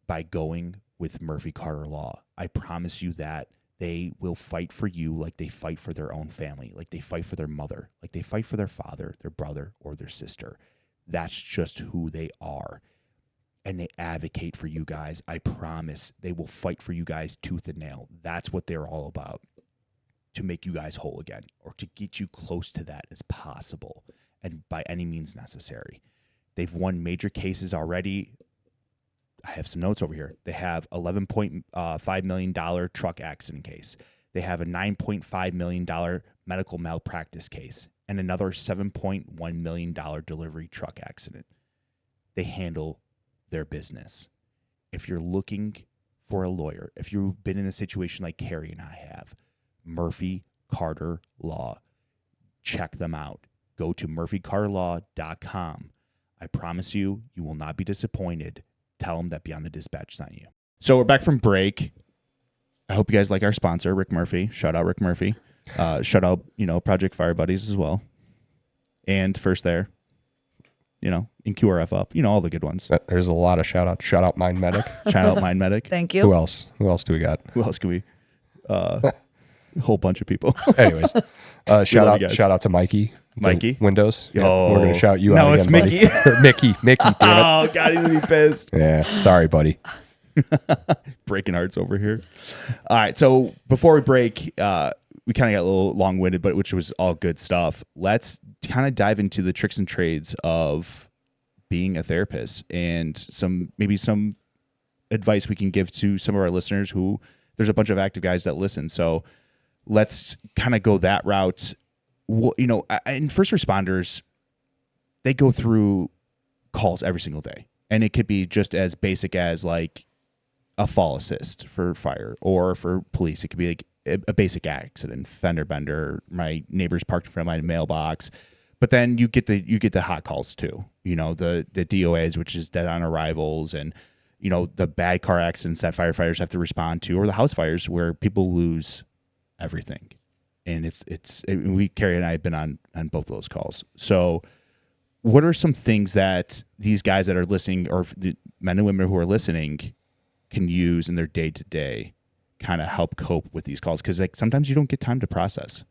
B: by going with Murphy Carter Law. I promise you that. They will fight for you like they fight for their own family, like they fight for their mother, like they fight for their father, their brother, or their sister. That's just who they are. And they advocate for you guys. I promise they will fight for you guys tooth and nail. That's what they're all about, to make you guys whole again, or to get you close to that as possible and by any means necessary. They've won major cases already. I have some notes over here. They have $11.5 million truck accident case. They have a $9.5 million medical malpractice case and another $7.1 million delivery truck accident. They handle their business. If you're looking for a lawyer, if you've been in a situation like Carrie and I have, Murphy Carter Law, check them out. Go to murphycarterlaw.com. I promise you, you will not be disappointed. Tell them that Beyond the Dispatch sent you. So we're back from break. I hope you guys like our sponsor, Rick Murphy. Shout out Rick Murphy. Shout out, Project Fire Buddies as well. And First There, and QRF Up, all the good ones.
C: There's a lot of shout outs. Shout out Mind Medic.
B: Shout out Mind Medic.
A: Thank you.
C: Who else? Who else do we got?
B: Who else can we? A whole bunch of people.
C: Anyways, shout out to Mikey.
B: Mikey?
C: Windows. Yeah,
B: Oh.
C: we're going to shout you
B: No,
C: out
B: it's
C: again,
B: Mickey.
C: buddy. Mickey, damn it.
B: Oh, God, he's going to be pissed.
C: Yeah, sorry, buddy.
B: Breaking hearts over here. All right, so before we break, we kind of got a little long-winded, but which was all good stuff. Let's kind of dive into the tricks and trades of being a therapist and some advice we can give to some of our listeners who there's a bunch of active guys that listen. So let's kind of go that route. And first responders, they go through calls every single day. And it could be just as basic as like a fall assist for fire, or for police, it could be like a basic accident, fender bender, my neighbor's parked in front of my mailbox. But then you get the hot calls too. The DOAs, which is dead on arrivals, and the bad car accidents that firefighters have to respond to, or the house fires where people lose everything. And Carrie and I have been on both of those calls. So what are some things that these guys that are listening, or the men and women who are listening, can use in their day-to-day kind of help cope with these calls? Because like sometimes you don't get time to process.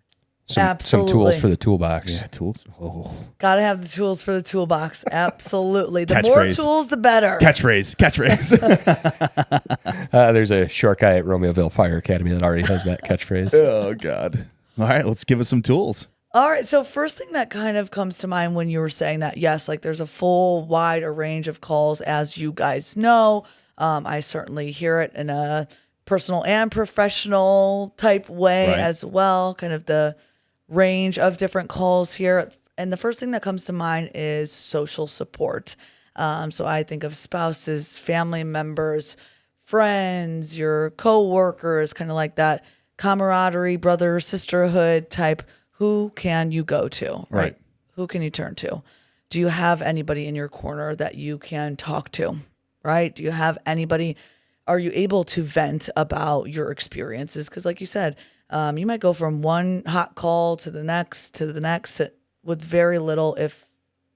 C: Some tools for the toolbox.
B: Yeah, tools. Oh.
A: Gotta have the tools for the toolbox. Absolutely. The
B: Catchphrase.
A: more tools, the better.
B: Catchphrase.
C: There's a short guy at Romeoville Fire Academy that already has that catchphrase.
B: Oh, God. All right, let's give us some tools.
A: All right. So first thing that kind of comes to mind when you were saying that, yes, like there's a full wide range of calls, as you guys know. I certainly hear it in a personal and professional type way as well, kind of the range of different calls here. And the first thing that comes to mind is social support. So I think of spouses, family members, friends, your co-workers, kind of like that camaraderie, brother, sisterhood type. Who can you go to, right? Who can you turn to? Do you have anybody in your corner that you can talk to, right? Do you have anybody? Are you able to vent about your experiences? Because like you said, you might go from one hot call to the next with very little, if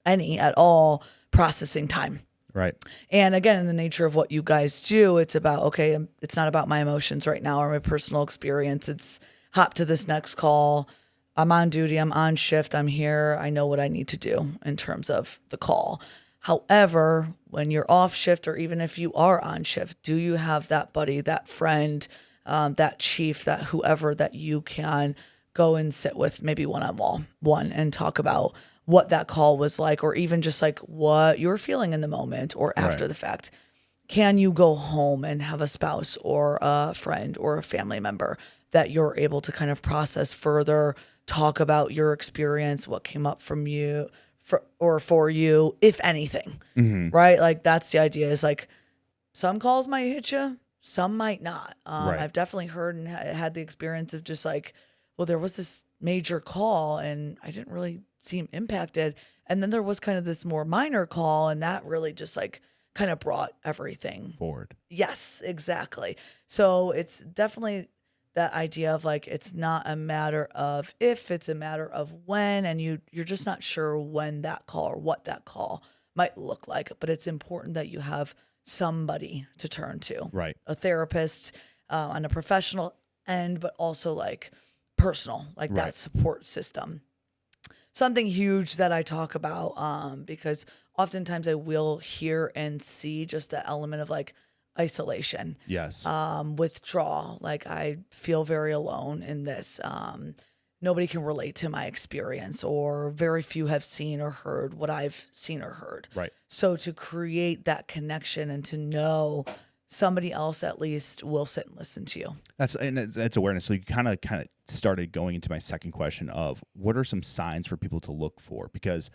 A: any at all, processing time.
B: Right.
A: And again, in the nature of what you guys do, it's about, okay, it's not about my emotions right now or my personal experience. It's hop to this next call. I'm on duty. I'm on shift. I'm here. I know what I need to do in terms of the call. However, when you're off shift, or even if you are on shift, do you have that buddy, that friend, that chief, that whoever that you can go and sit with, maybe one-on-one, and talk about what that call was like, or even just like what you're feeling in the moment or after the fact? Can you go home and have a spouse or a friend or a family member that you're able to kind of process further, talk about your experience, what came up from you for you, if anything, right? Like that's the idea, is like some calls might hit you, some might not. I've definitely heard and had the experience of just like, well, there was this major call and I didn't really seem impacted. And then there was kind of this more minor call, and that really just like kind of brought everything
B: forward.
A: Yes, exactly. So it's definitely that idea of like, it's not a matter of if, it's a matter of when, and you're just not sure when that call or what that call might look like. But it's important that you have somebody to turn to,
B: right? A
A: therapist on a professional end, but also like personal, like that support system. Something huge that I talk about, because oftentimes I will hear and see just the element of like isolation.
B: Yes.
A: Withdrawal. Like I feel very alone in this. Nobody can relate to my experience, or very few have seen or heard what I've seen or heard.
B: Right.
A: So to create that connection and to know somebody else at least will sit and listen to you.
B: That's awareness. So you kind of started going into my second question of what are some signs for people to look for? Because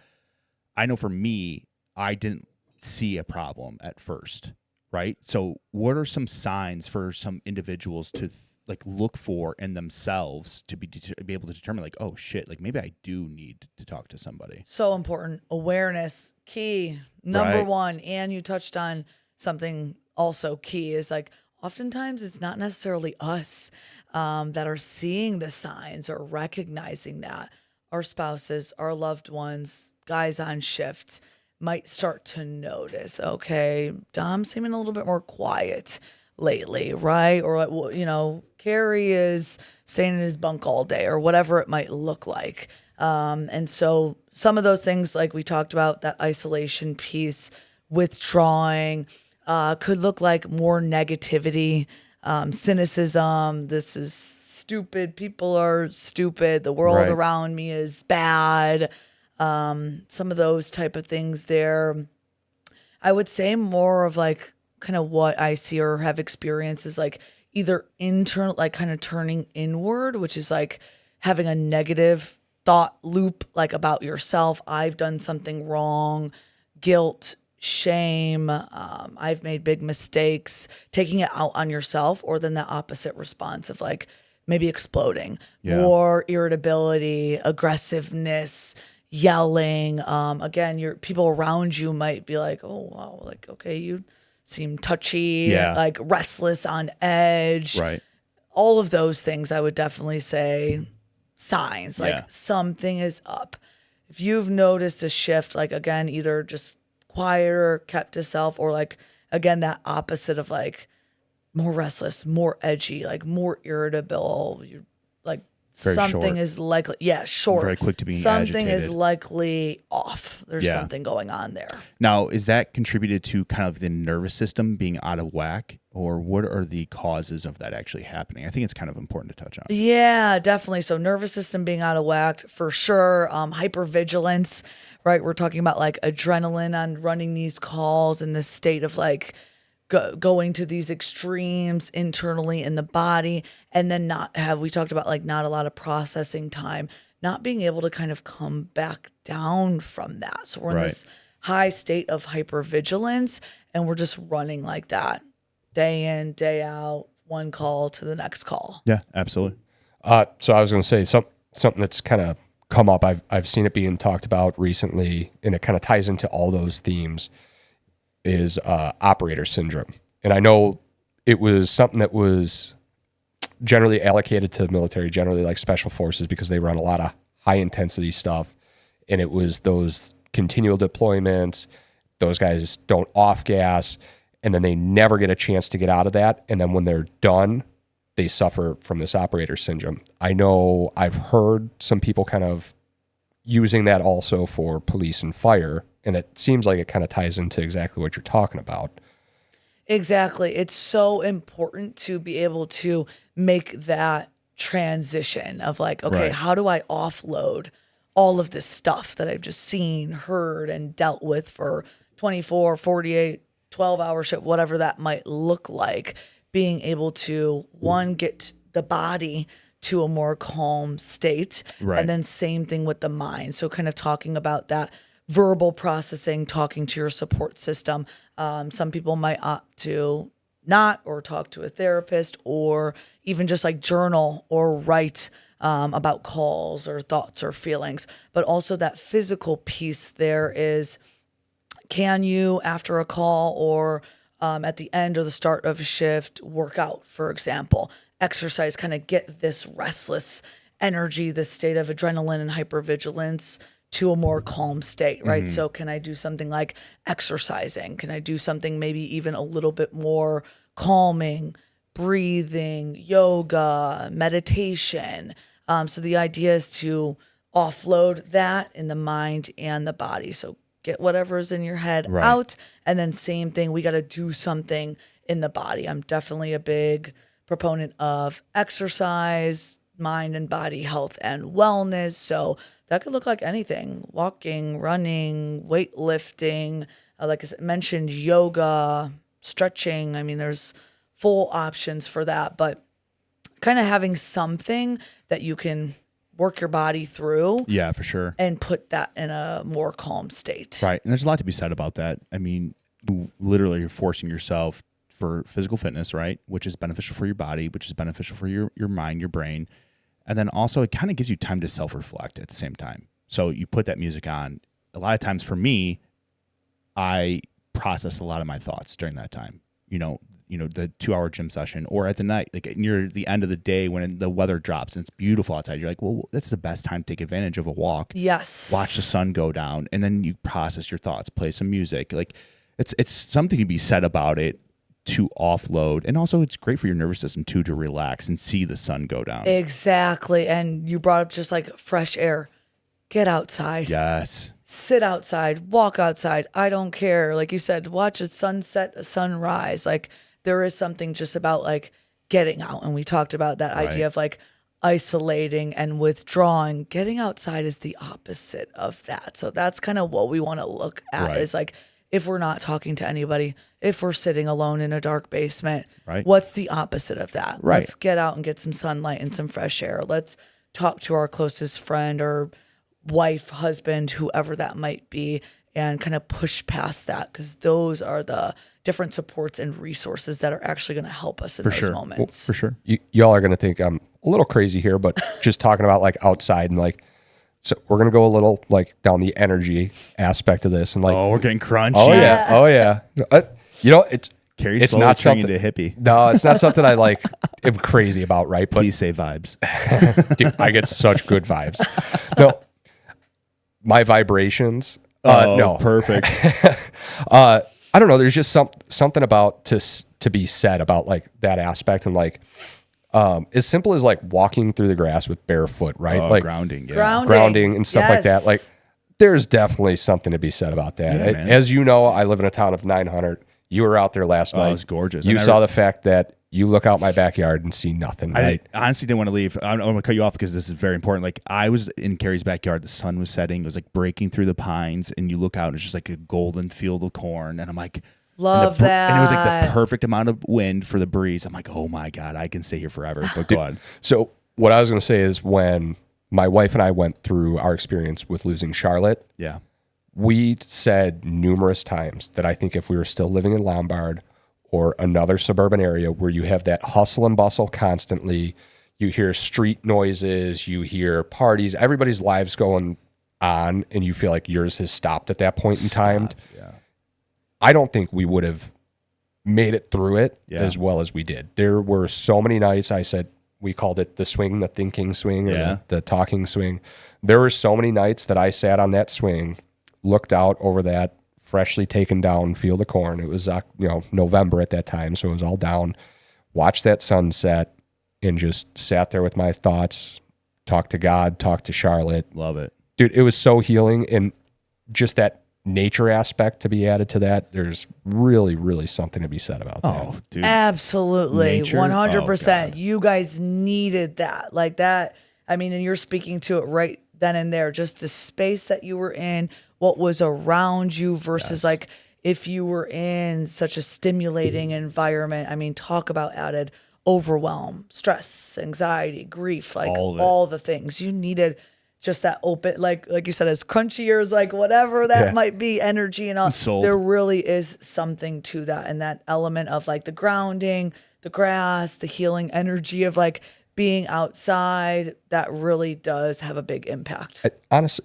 B: I know for me, I didn't see a problem at first, right? So what are some signs for some individuals to like look for in themselves to be able to determine like, oh shit, like maybe I do need to talk to somebody? So
A: important. Awareness, key, number one. And you touched on something also key, is like oftentimes it's not necessarily us that are seeing the signs or recognizing that. Our spouses, our loved ones, guys on shift might start to notice, okay, Dom's seeming a little bit more quiet lately, right? Or, Carrie is staying in his bunk all day, or whatever it might look like. And so some of those things, like we talked about, that isolation piece, withdrawing, could look like more negativity, cynicism. This is stupid. People are stupid. The world around me is bad. Some of those type of things there. I would say more of like kind of what I see or have experienced is like either internal, like kind of turning inward, which is like having a negative thought loop, like about yourself. I've done something wrong, guilt, shame, I've made big mistakes, taking it out on yourself, or then the opposite response of like maybe exploding, more irritability, aggressiveness, yelling. Again, your people around you might be like, oh wow, like, okay, you seem touchy,
B: Yeah.
A: like restless, on edge.
B: Right.
A: All of those things I would definitely say signs, like
B: Yeah.
A: something is up. If you've noticed a shift, like again, either just quieter, kept to self, or like again, that opposite of like more restless, more edgy, like more irritable, you're like
B: Very
A: something
B: short.
A: is likely, short.
B: Very quick to be
A: something is
B: agitated.
A: likely off. There's
B: Yeah.
A: something going on there.
B: Now, is that contributed to kind of the nervous system being out of whack, or what are the causes of that actually happening? I think it's kind of important to touch on.
A: Yeah, definitely. So nervous system being out of whack for sure. Hypervigilance, right? We're talking about like adrenaline on running these calls and this state of like going to these extremes internally in the body, and then we talked about like not a lot of processing time, not being able to kind of come back down from that. So we're in
B: Right.
A: this high state of hypervigilance, and we're just running like that day in, day out, one call to the next call.
B: Yeah, absolutely.
C: So I was going to say something that's kind of come up. I've seen it being talked about recently, and it kind of ties into all those themes. Is operator syndrome, and I know it was something that was generally allocated to the military, generally like special forces, because they run a lot of high intensity stuff, and it was those continual deployments. Those guys don't off gas, and then they never get a chance to get out of that, and then when they're done, they suffer from this operator syndrome. I know I've heard some people kind of using that also for police and fire, and it seems like it kind of ties into exactly what you're talking about.
A: Exactly. It's so important to be able to make that transition of like, okay,
B: Right.
A: how do I offload all of this stuff that I've just seen, heard, and dealt with for 24, 48, 12-hour shift, whatever that might look like, being able to, one, get the body to a more calm state,
B: Right.
A: and then same thing with the mind. So kind of talking about that verbal processing, talking to your support system. Some people might opt to not, or talk to a therapist, or even just like journal or write about calls or thoughts or feelings. But also that physical piece there is, can you, after a call or at the end or the start of a shift, work out, for example, exercise, kind of get this restless energy, this state of adrenaline and hypervigilance to a more calm state, right?
B: Mm-hmm.
A: So can I do something like exercising? Can I do something maybe even a little bit more calming, breathing, yoga, meditation? So the idea is to offload that in the mind and the body. So get whatever's in your head
B: Right.
A: out, and then same thing, we got to do something in the body. I'm definitely a big proponent of exercise, mind and body health and wellness. So that could look like anything: walking, running, weightlifting, like I mentioned, yoga, stretching. I mean, there's full options for that, but kind of having something that you can work your body through
B: Yeah, for sure.
A: and put that in a more calm state.
B: Right. And there's a lot to be said about that. I mean, you literally are forcing yourself for physical fitness, right? Which is beneficial for your body, which is beneficial for your mind, your brain. And then also it kind of gives you time to self-reflect at the same time. So you put that music on. A lot of times for me, I process a lot of my thoughts during that time. You know, the 2-hour gym session, or at the night, like near the end of the day when the weather drops and it's beautiful outside, you're like, well, that's the best time to take advantage of a walk.
A: Yes.
B: Watch the sun go down, and then you process your thoughts, play some music. Like it's something to be said about it, to offload. And also it's great for your nervous system too, to relax and see the sun go down.
A: Exactly. And you brought up just like fresh air. Get outside.
B: Yes.
A: Sit outside, walk outside. I don't care. Like you said, watch a sunset, a sunrise. Like there is something just about like getting out. And we talked about that
B: Right.
A: idea of like isolating and withdrawing. Getting outside is the opposite of that. So that's kind of what we want to look at,
B: Right.
A: is like, if we're not talking to anybody, if we're sitting alone in a dark basement,
B: Right.
A: what's the opposite of that?
B: Right.
A: Let's get out and get some sunlight and some fresh air. Let's talk to our closest friend or wife, husband, whoever that might be, and kind of push past that, because those are the different supports and resources that are actually going to help us in those
B: sure.
A: moments.
B: For sure.
C: Y'all are going to think I'm a little crazy here, but just talking about like outside and like, so we're going to go a little like down the energy aspect of this and like,
B: Oh, we're getting crunchy.
C: oh yeah.
B: Carrie's
C: it's
B: slowly
C: not
B: turning
C: something.
B: into a hippie.
C: No, it's not something I like. am crazy about, right? But
B: Please say vibes.
C: dude, I get such good vibes. No, my vibrations. No,
B: perfect.
C: I don't know. There's just something about to be said about like that aspect, and like as simple as like walking through the grass with barefoot, right? Like
B: Grounding, yeah.
C: grounding and stuff like that.
A: Yes.
C: Like there's definitely something to be said about that.
B: Yeah, man.
C: As you know, I live in a town of 900. You were out there last night.
B: It was gorgeous.
C: You saw the fact that you look out my backyard and see nothing, right?
B: I honestly didn't want to leave. I'm going to cut you off because this is very important. Like I was in Carrie's backyard. The sun was setting. It was like breaking through the pines, and you look out, and it's just like a golden field of corn. And I'm like,
A: Love that.
B: And it was like the perfect amount of wind for the breeze. I'm like, oh my God, I can stay here forever. But go on.
C: So what I was going to say is when my wife and I went through our experience with losing Charlotte,
B: Yeah.
C: we said numerous times that I think if we were still living in Lombard or another suburban area where you have that hustle and bustle constantly, you hear street noises, you hear parties, everybody's lives going on, and you feel like yours has stopped at that point in time.
B: Yeah.
C: I don't think we would have made it through it
B: Yeah.
C: as well as we did. There were so many nights I said, we called it the swing, the thinking swing, or the talking swing. There were so many nights that I sat on that swing, looked out over that freshly taken down field of corn. It was November at that time, so it was all down. Watched that sunset and just sat there with my thoughts, talked to God, talked to Charlotte.
B: Love it.
C: Dude, it was so healing, and just that nature aspect to be added to that, there's really, really something to be said about that.
B: Oh, dude.
A: Absolutely.
B: Nature?
A: 100%.
B: Oh,
A: You guys needed that. Like that. I mean, and you're speaking to it right then and there. Just the space that you were in, what was around you versus like if you were in such a stimulating environment. I mean, talk about added overwhelm, stress, anxiety, grief, like all the things. You needed just that open, like you said, as crunchy or as like whatever that might be, energy and all.
B: Sold.
A: There really is something to that, and that element of like the grounding, the grass, the healing energy of like being outside. That really does have a big impact.
C: Honestly,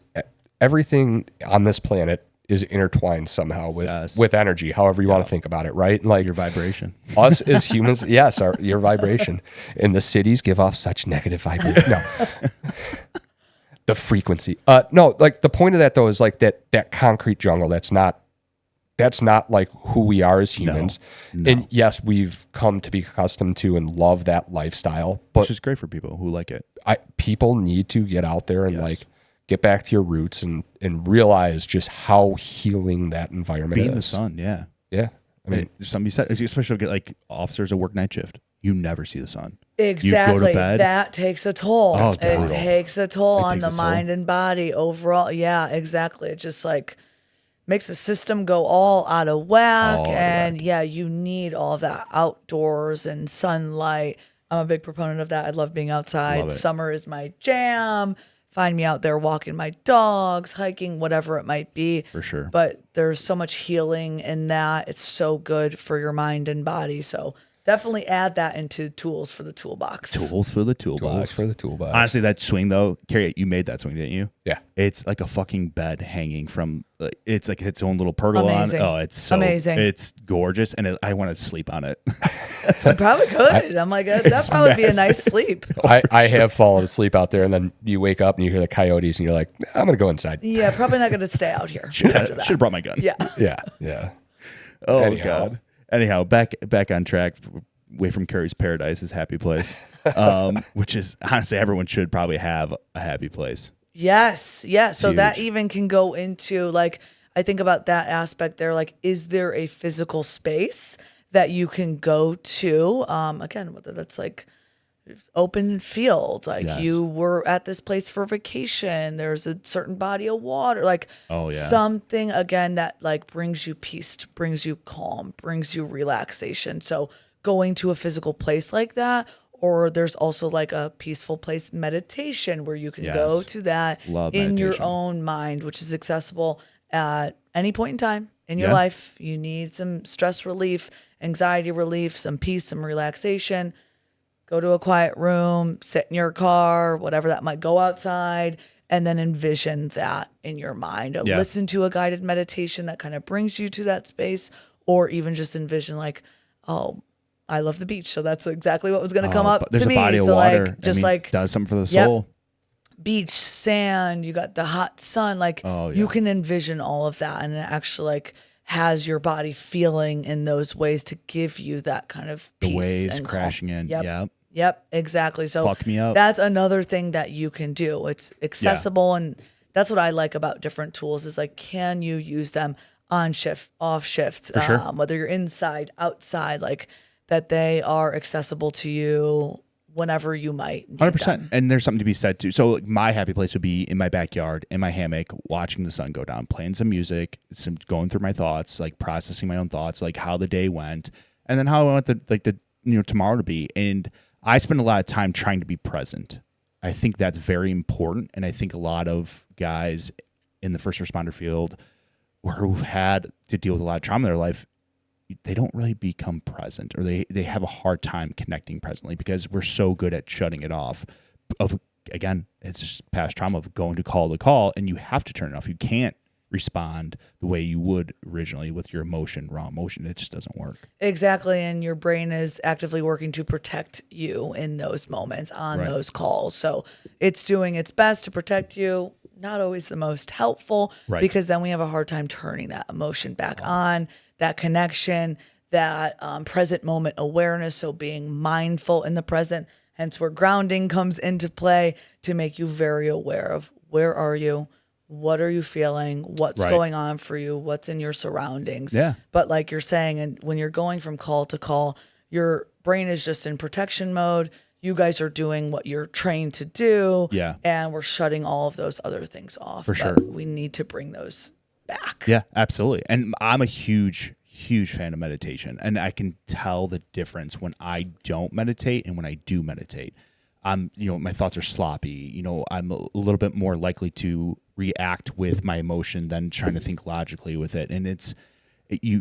C: everything on this planet is intertwined somehow with energy, however you want to think about it, right? Like
B: Your vibration.
C: us as humans, yes, your vibration. And the cities give off such negative vibration. No. The frequency. No, like the point of that though is like that concrete jungle. That's not like who we are as humans.
B: No.
C: And yes, we've come to be accustomed to and love that lifestyle, but
B: Which is great for people who like it.
C: people need to get out there and like get back to your roots and realize just how healing that environment is.
B: Be in the sun, yeah.
C: Yeah. I mean,
B: there's something you said, especially get like officers that work night shift. You never see the sun.
A: Exactly.
B: You go to bed.
A: That takes a toll.
B: Oh, it's
A: It
B: brutal.
A: takes a toll on
B: takes
A: the
B: a toll.
A: mind and body overall. Yeah, exactly. It just like makes the system go all out of whack.
B: All out of
A: And yeah, you need all of that outdoors and sunlight. I'm a big proponent of that. I love being outside.
B: Love it.
A: Summer is my jam. Find me out there walking my dogs, hiking, whatever it might be.
B: For sure.
A: But there's so much healing in that. It's so good for your mind and body. So definitely add that into tools for the toolbox.
B: Tools for the toolbox.
C: tools for the toolbox.
B: Honestly, that swing though, Carrie, you made that swing, didn't you?
C: Yeah.
B: It's like a fucking bed hanging from. It's like its own little pergola.
A: Amazing.
B: On. Oh, it's so
A: Amazing.
B: It's gorgeous, and I want to sleep on it.
A: I probably could. I'm like, that'd probably be a nice sleep.
C: I have fallen asleep out there, and then you wake up and you hear the coyotes, and you're like, I'm going to go inside.
A: Yeah, probably not going to stay out here
B: Should
A: after that.
B: have brought my gun.
A: Yeah.
C: Yeah. Yeah.
B: Oh
C: Anyhow.
B: God. Anyhow, back on track. Away from Curry's Paradise, his happy place, which is honestly everyone should probably have a happy place.
A: Yes. Yeah. So that
B: Huge.
A: even can go into like, I think about that aspect there. Like, is there a physical space that you can go to? Again, whether that's like open fields, like
B: Yes.
A: you were at this place for vacation, there's a certain body of water, like something again that like brings you peace, brings you calm, brings you relaxation. So going to a physical place like that, or there's also like a peaceful place meditation where you can go to that
B: Love
A: in your
B: meditation.
A: own mind, which is accessible at any point in time in your life. You need some stress relief, anxiety relief, some peace, some relaxation. Go to a quiet room, sit in your car, whatever that might, go outside, and then envision that in your mind. Listen to a guided meditation that kind of brings you to that space, or even just envision like, oh, I love the beach. So that's exactly what was going to come up
B: There's
A: to
B: a
A: me.
B: body of
A: So
B: water.
A: like, just
B: does something for the
A: Yep.
B: soul.
A: Beach, sand, you got the hot sun, like you can envision all of that, and it actually like has your body feeling in those ways to give you that kind of peace
B: The waves
A: and
B: crashing
A: calm.
B: in.
A: Yep. Yep, exactly. So
B: Fuck me up.
A: that's another thing that you can do. It's accessible, and that's what I like about different tools is like, can you use them on shift, off shift,
B: sure.
A: whether you're inside, outside, like that they are accessible to you whenever you might need
B: 100%.
A: them.
B: And there's something to be said too. So like, my happy place would be in my backyard, in my hammock, watching the sun go down, playing some music, going through my thoughts, like processing my own thoughts, like how the day went, and then how I want the tomorrow to be. And I spend a lot of time trying to be present. I think that's very important. And I think a lot of guys in the first responder field who've had to deal with a lot of trauma in their life, they don't really become present, or they have a hard time connecting presently because we're so good at shutting it off. Again, it's just past trauma of going to call, and you have to turn it off. You can't respond the way you would originally with your raw emotion. It just doesn't work.
A: Exactly. And your brain is actively working to protect you in those moments on those calls. So it's doing its best to protect you. Not always the most helpful, because then we have a hard time turning that emotion back on, that connection, that present moment awareness. So being mindful in the present, hence where grounding comes into play to make you very aware of where are you, what are you feeling, what's going on for you, what's in your surroundings.
B: Yeah.
A: But like you're saying, and when you're going from call to call, your brain is just in protection mode. You guys are doing what you're trained to do.
B: Yeah.
A: And we're shutting all of those other things off.
B: For sure.
A: We need to bring those back.
B: Yeah, absolutely. And I'm a huge fan of meditation. And I can tell the difference when I don't meditate and when I do meditate. My thoughts are sloppy. I'm a little bit more likely to react with my emotion than trying to think logically with it. And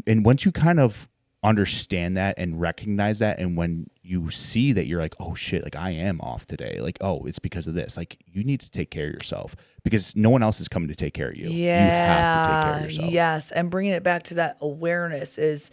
B: and once you kind of understand that and recognize that, and when you see that, you're like, oh shit, like I am off today, like, oh, it's because of this. Like, you need to take care of yourself because no one else is coming to take care of you.
A: Yeah.
B: You have to take care of yourself.
A: Yes. And bringing it back to that awareness is,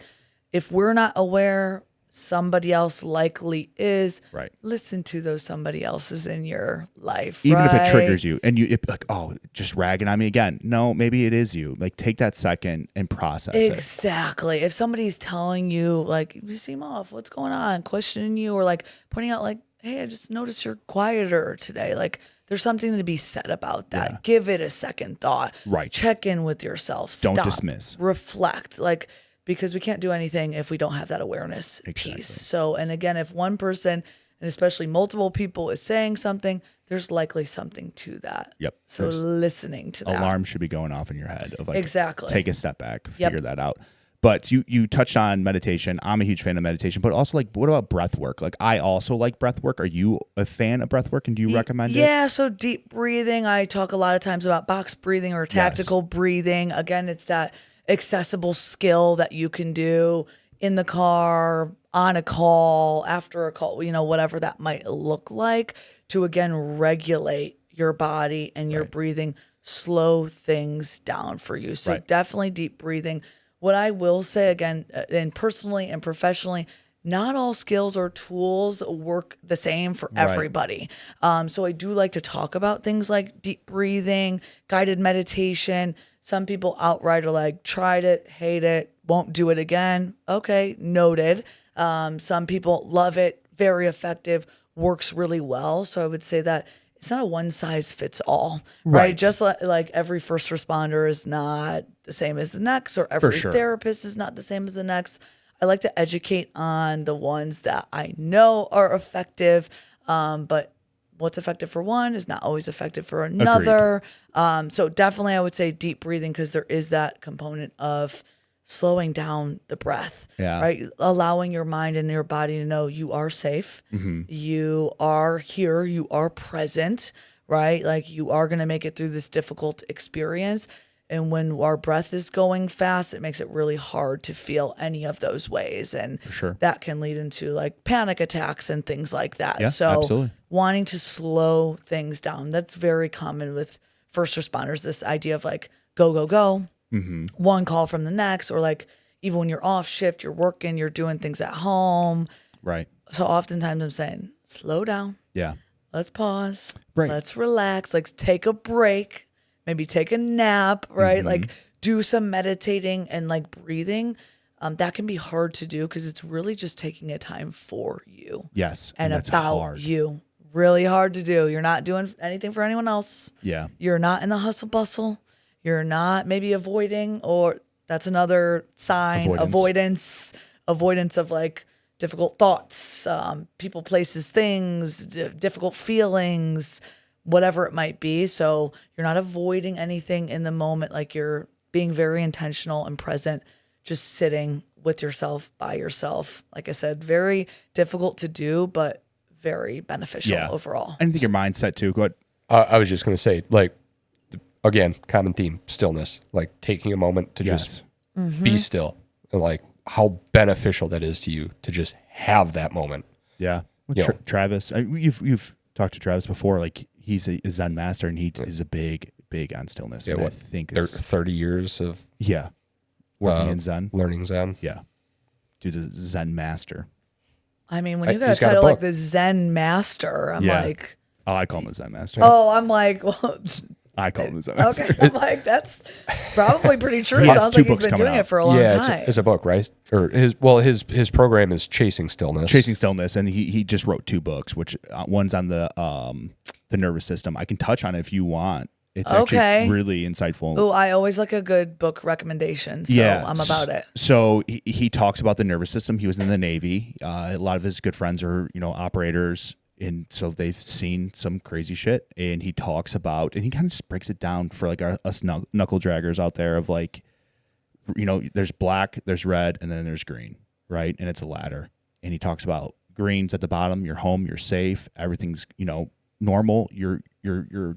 A: if we're not aware, somebody else likely is.
B: Right.
A: Listen to those somebody else's in your life.
B: Even if it
A: right?
B: triggers you and like, oh, just ragging on me again. No, maybe it is you. Like, take that second and process it.
A: Exactly. If somebody's telling you, like, you seem off, what's going on, questioning you, or like pointing out, like, hey, I just noticed you're quieter today. Like, there's something to be said about that.
B: Yeah.
A: Give it a second thought.
B: Right.
A: Check in with yourself.
B: Don't
A: Stop.
B: dismiss.
A: Reflect. Like, because we can't do anything if we don't have that awareness piece. So, and again, if one person, and especially multiple people, is saying something, there's likely something to that.
B: Yep.
A: So listening to that.
B: Alarm should be going off in your head of like,
A: Exactly.
B: take a step back, figure that out. But you touched on meditation. I'm a huge fan of meditation, but also, like, what about breath work? Like, I also like breath work. Are you a fan of breath work, and do you recommend it?
A: Yeah, so deep breathing. I talk a lot of times about box breathing or tactical breathing. Again, it's that accessible skill that you can do in the car, on a call, after a call, whatever that might look like, to again regulate your body and your breathing, slow things down for you. So definitely deep breathing. What I will say, again, and personally and professionally, not all skills or tools work the same for everybody. So I do like to talk about things like deep breathing, guided meditation. Some people outright are like, tried it, hate it, won't do it again. Okay, noted. Some people love it, very effective, works really well. So I would say that it's not a one size fits all, right? Just like every first responder is not the same as the next, or every therapist is not the same as the next. I like to educate on the ones that I know are effective, but what's effective for one is not always effective for another. So definitely I would say deep breathing, because there is that component of slowing down the breath, right? Allowing your mind and your body to know you are safe, you are here, you are present, right? Like, you are going to make it through this difficult experience. And when our breath is going fast, it makes it really hard to feel any of those ways. And that can lead into like panic attacks and things like that.
B: Yeah,
A: so
B: absolutely.
A: Wanting to slow things down, that's very common with first responders, this idea of like, go, go, go, one call from the next, or like, even when you're off shift, you're working, you're doing things at home.
B: Right.
A: So oftentimes I'm saying, slow down.
B: Yeah.
A: Let's pause.
B: Right.
A: Let's relax. Like take a break. Maybe take a nap, right? Like do some meditating and like breathing. That can be hard to do because it's really just taking a time for you.
B: Yes.
A: And
B: that's
A: about
B: hard.
A: you. Really hard to do. You're not doing anything for anyone else.
B: Yeah.
A: You're not in the hustle bustle. You're not maybe avoiding, or that's another sign. Avoidance of like difficult thoughts, people, places, things, difficult feelings, whatever it might be. So you're not avoiding anything in the moment. Like you're being very intentional and present, just sitting with yourself, by yourself. Like I said, very difficult to do, but very beneficial overall.
B: And I think your mindset too. Go ahead.
C: I was just going to say, like, again, common theme, stillness, like taking a moment to just be still, and like how beneficial that is to you to just have that moment.
B: Yeah. Travis, you've talked to Travis before. Like he's a Zen master, and he is a big on stillness.
C: Yeah,
B: and
C: what,
B: I think
C: 30 years of
B: working in Zen,
C: learning Zen.
B: Yeah, dude, the Zen master.
A: I mean, when you got a
C: he's got a
A: title like
C: book.
A: the Zen Master, I'm like,
B: oh, I call him the Zen master.
A: I'm like, well,
B: I call him the Zen master.
A: okay. I'm like, that's probably pretty true.
B: He
A: It
B: has
A: sounds
B: 2
A: like he's
B: books
A: been
B: coming
A: doing
B: out.
A: it for a long time.
C: It's a book, right? Or his program is Chasing Stillness.
B: Chasing Stillness, and he just wrote 2 books, which one's on the nervous system. I can touch on it if you want. It's actually really insightful.
A: Oh, I always like a good book recommendation, so I'm about it.
B: So he talks about the nervous system. He was in the Navy. A lot of his good friends are, operators, and so they've seen some crazy shit. And he talks about, and he kind of just breaks it down for like us knuckle draggers out there of like, there's black, there's red, and then there's green, right? And it's a ladder. And he talks about green's at the bottom. You're home. You're safe. Everything's normal. Your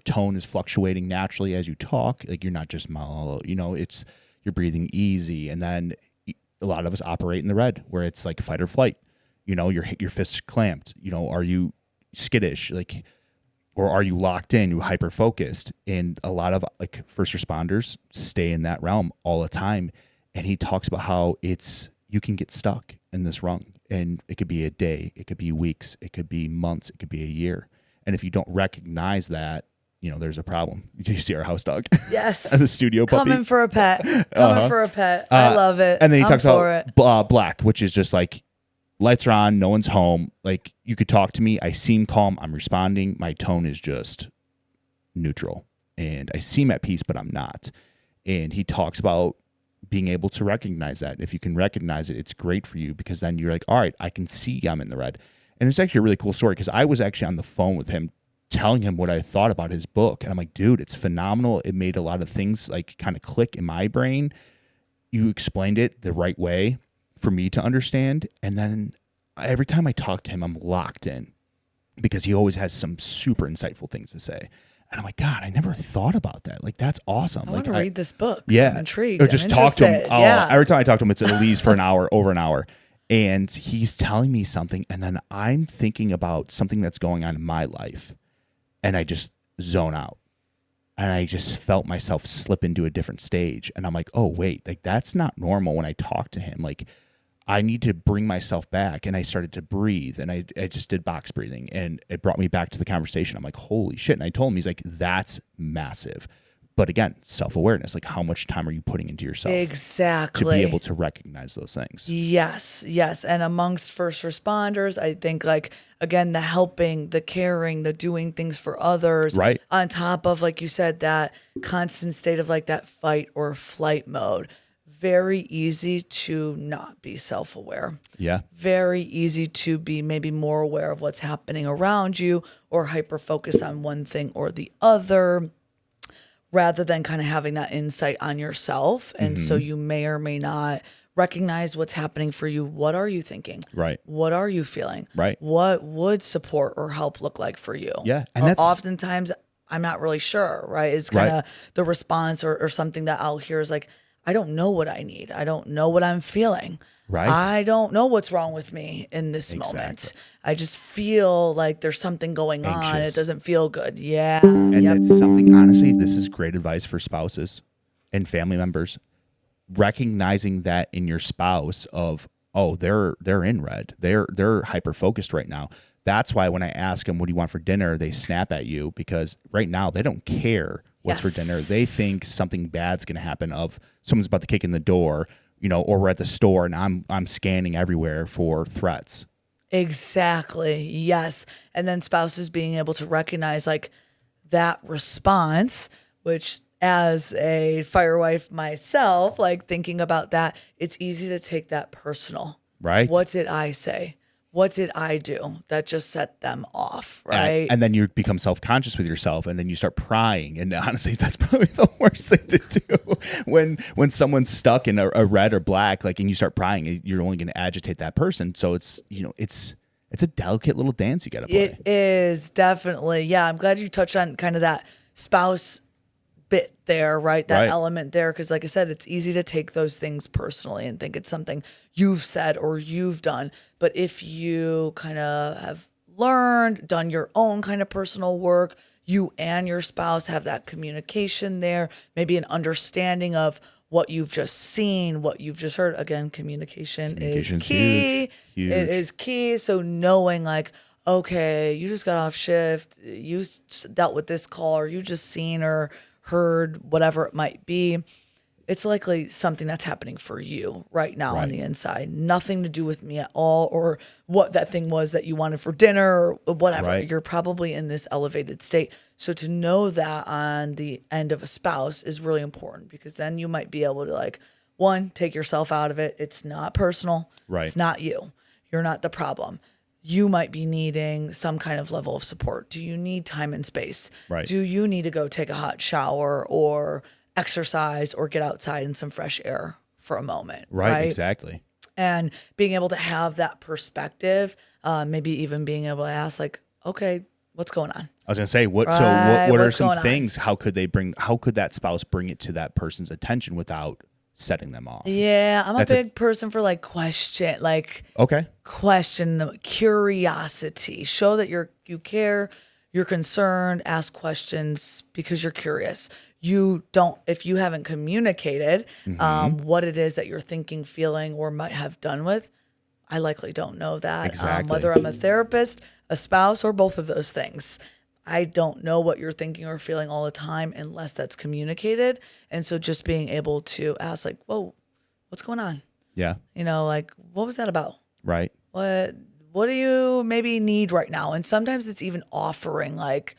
B: tone is fluctuating naturally as you talk. Like you're not just mellow, it's you're breathing easy. And then a lot of us operate in the red, where it's like fight or flight. Your fists clamped. Are you skittish, like, or are you locked in? You hyper focused. And a lot of like first responders stay in that realm all the time. And he talks about how you can get stuck in this rung, and it could be a day, it could be weeks, it could be months, it could be a year. And if you don't recognize that, there's a problem. You see our house dog?
A: Yes.
B: And the studio puppy.
A: Coming for a pet. For a pet. I love it.
B: And then he talks about black, which is just like lights are on, no one's home. Like you could talk to me. I seem calm. I'm responding. My tone is just neutral. And I seem at peace, but I'm not. And he talks about being able to recognize that. If you can recognize it, it's great for you, because then you're like, all right, I can see I'm in the red. And it's actually a really cool story, because I was actually on the phone with him telling him what I thought about his book. And I'm like, dude, it's phenomenal. It made a lot of things like kind of click in my brain. You explained it the right way for me to understand. And then every time I talk to him, I'm locked in, because he always has some super insightful things to say. And I'm like, God, I never thought about that. Like, that's awesome.
A: I want to read this book.
B: Yeah.
A: I'm intrigued.
B: Or just talk to him.
A: Yeah.
B: Every time I talk to him, it's at least for an hour, over an hour. And he's telling me something, and then I'm thinking about something that's going on in my life, and I just zone out. And I just felt myself slip into a different stage. And I'm like, oh, wait, like that's not normal when I talk to him. Like I need to bring myself back. And I started to breathe, and I just did box breathing, and it brought me back to the conversation. I'm like, holy shit. And I told him, he's like, that's massive. But again, self-awareness, like how much time are you putting into yourself?
A: Exactly.
B: To be able to recognize those things.
A: Yes. And amongst first responders, I think like, again, the helping, the caring, the doing things for others.
B: Right.
A: On top of, like you said, that constant state of like that fight or flight mode. Very easy to not be self-aware.
B: Yeah.
A: Very easy to be maybe more aware of what's happening around you, or hyper-focus on one thing or the other, rather than kind of having that insight on yourself. And so you may or may not recognize what's happening for you. What are you thinking?
B: Right.
A: What are you feeling?
B: Right.
A: What would support or help look like for you?
B: Yeah. And that's
A: oftentimes I'm not really sure, right? It's kind of the response or something that I'll hear is like, I don't know what I need. I don't know what I'm feeling.
B: Right.
A: I don't know what's wrong with me in this moment. I just feel like there's something going on. It doesn't feel good. Yeah.
B: And it's something, honestly, this is great advice for spouses and family members. recognizing that in your spouse of, oh, they're in red. They're hyper focused right now. That's why when I ask them, what do you want for dinner? They snap at you because right now they don't care what's for dinner. They think something bad's going to happen of someone's about to kick in the door, or we're at the store and I'm scanning everywhere for threats.
A: Exactly. Yes. And then spouses being able to recognize like that response, which as a firewife myself, like thinking about that, it's easy to take that personal.
B: Right.
A: What did I say? What did I do that just set them off? Right.
B: And then you become self-conscious with yourself, and then you start prying. And honestly, that's probably the worst thing to do when someone's stuck in a red or black, like, and you start prying, you're only going to agitate that person. So it's a delicate little dance you got to play.
A: It is definitely. Yeah. I'm glad you touched on kind of that spouse bit there, right? That element there. Because like I said, it's easy to take those things personally and think it's something you've said or you've done. But if you kind of have learned, done your own kind of personal work, you and your spouse have that communication there, maybe an understanding of what you've just seen, what you've just heard. Again, communication is key.
B: Huge.
A: It is key. So knowing like, okay, you just got off shift, you dealt with this call, or you just seen or heard whatever it might be, it's likely something that's happening for you right now on the inside. Nothing to do with me at all, or what that thing was that you wanted for dinner or whatever.
B: Right.
A: You're probably in this elevated state. So to know that on the end of a spouse is really important, because then you might be able to like, one, take yourself out of it. It's not personal.
B: Right.
A: It's not you. You're not the problem. You might be needing some kind of level of support. Do you need time and space?
B: Right.
A: Do you need to go take a hot shower or exercise or get outside in some fresh air for a moment?
B: Right. Exactly.
A: And being able to have that perspective, maybe even being able to ask like, okay, what's going on?
B: I was going to say, what are some things, how could that spouse bring it to that person's attention without setting them off?
A: Yeah, I'm a big person for like question, curiosity. Show that you care, you're concerned, ask questions because you're curious. If you haven't communicated what it is that you're thinking, feeling, or might have done with, I likely don't know that.
B: Exactly.
A: Whether I'm a therapist, a spouse, or both of those things. I don't know what you're thinking or feeling all the time unless that's communicated. And so just being able to ask like, whoa, what's going on?
B: Yeah.
A: Like, what was that about?
B: Right.
A: What do you maybe need right now? And sometimes it's even offering like,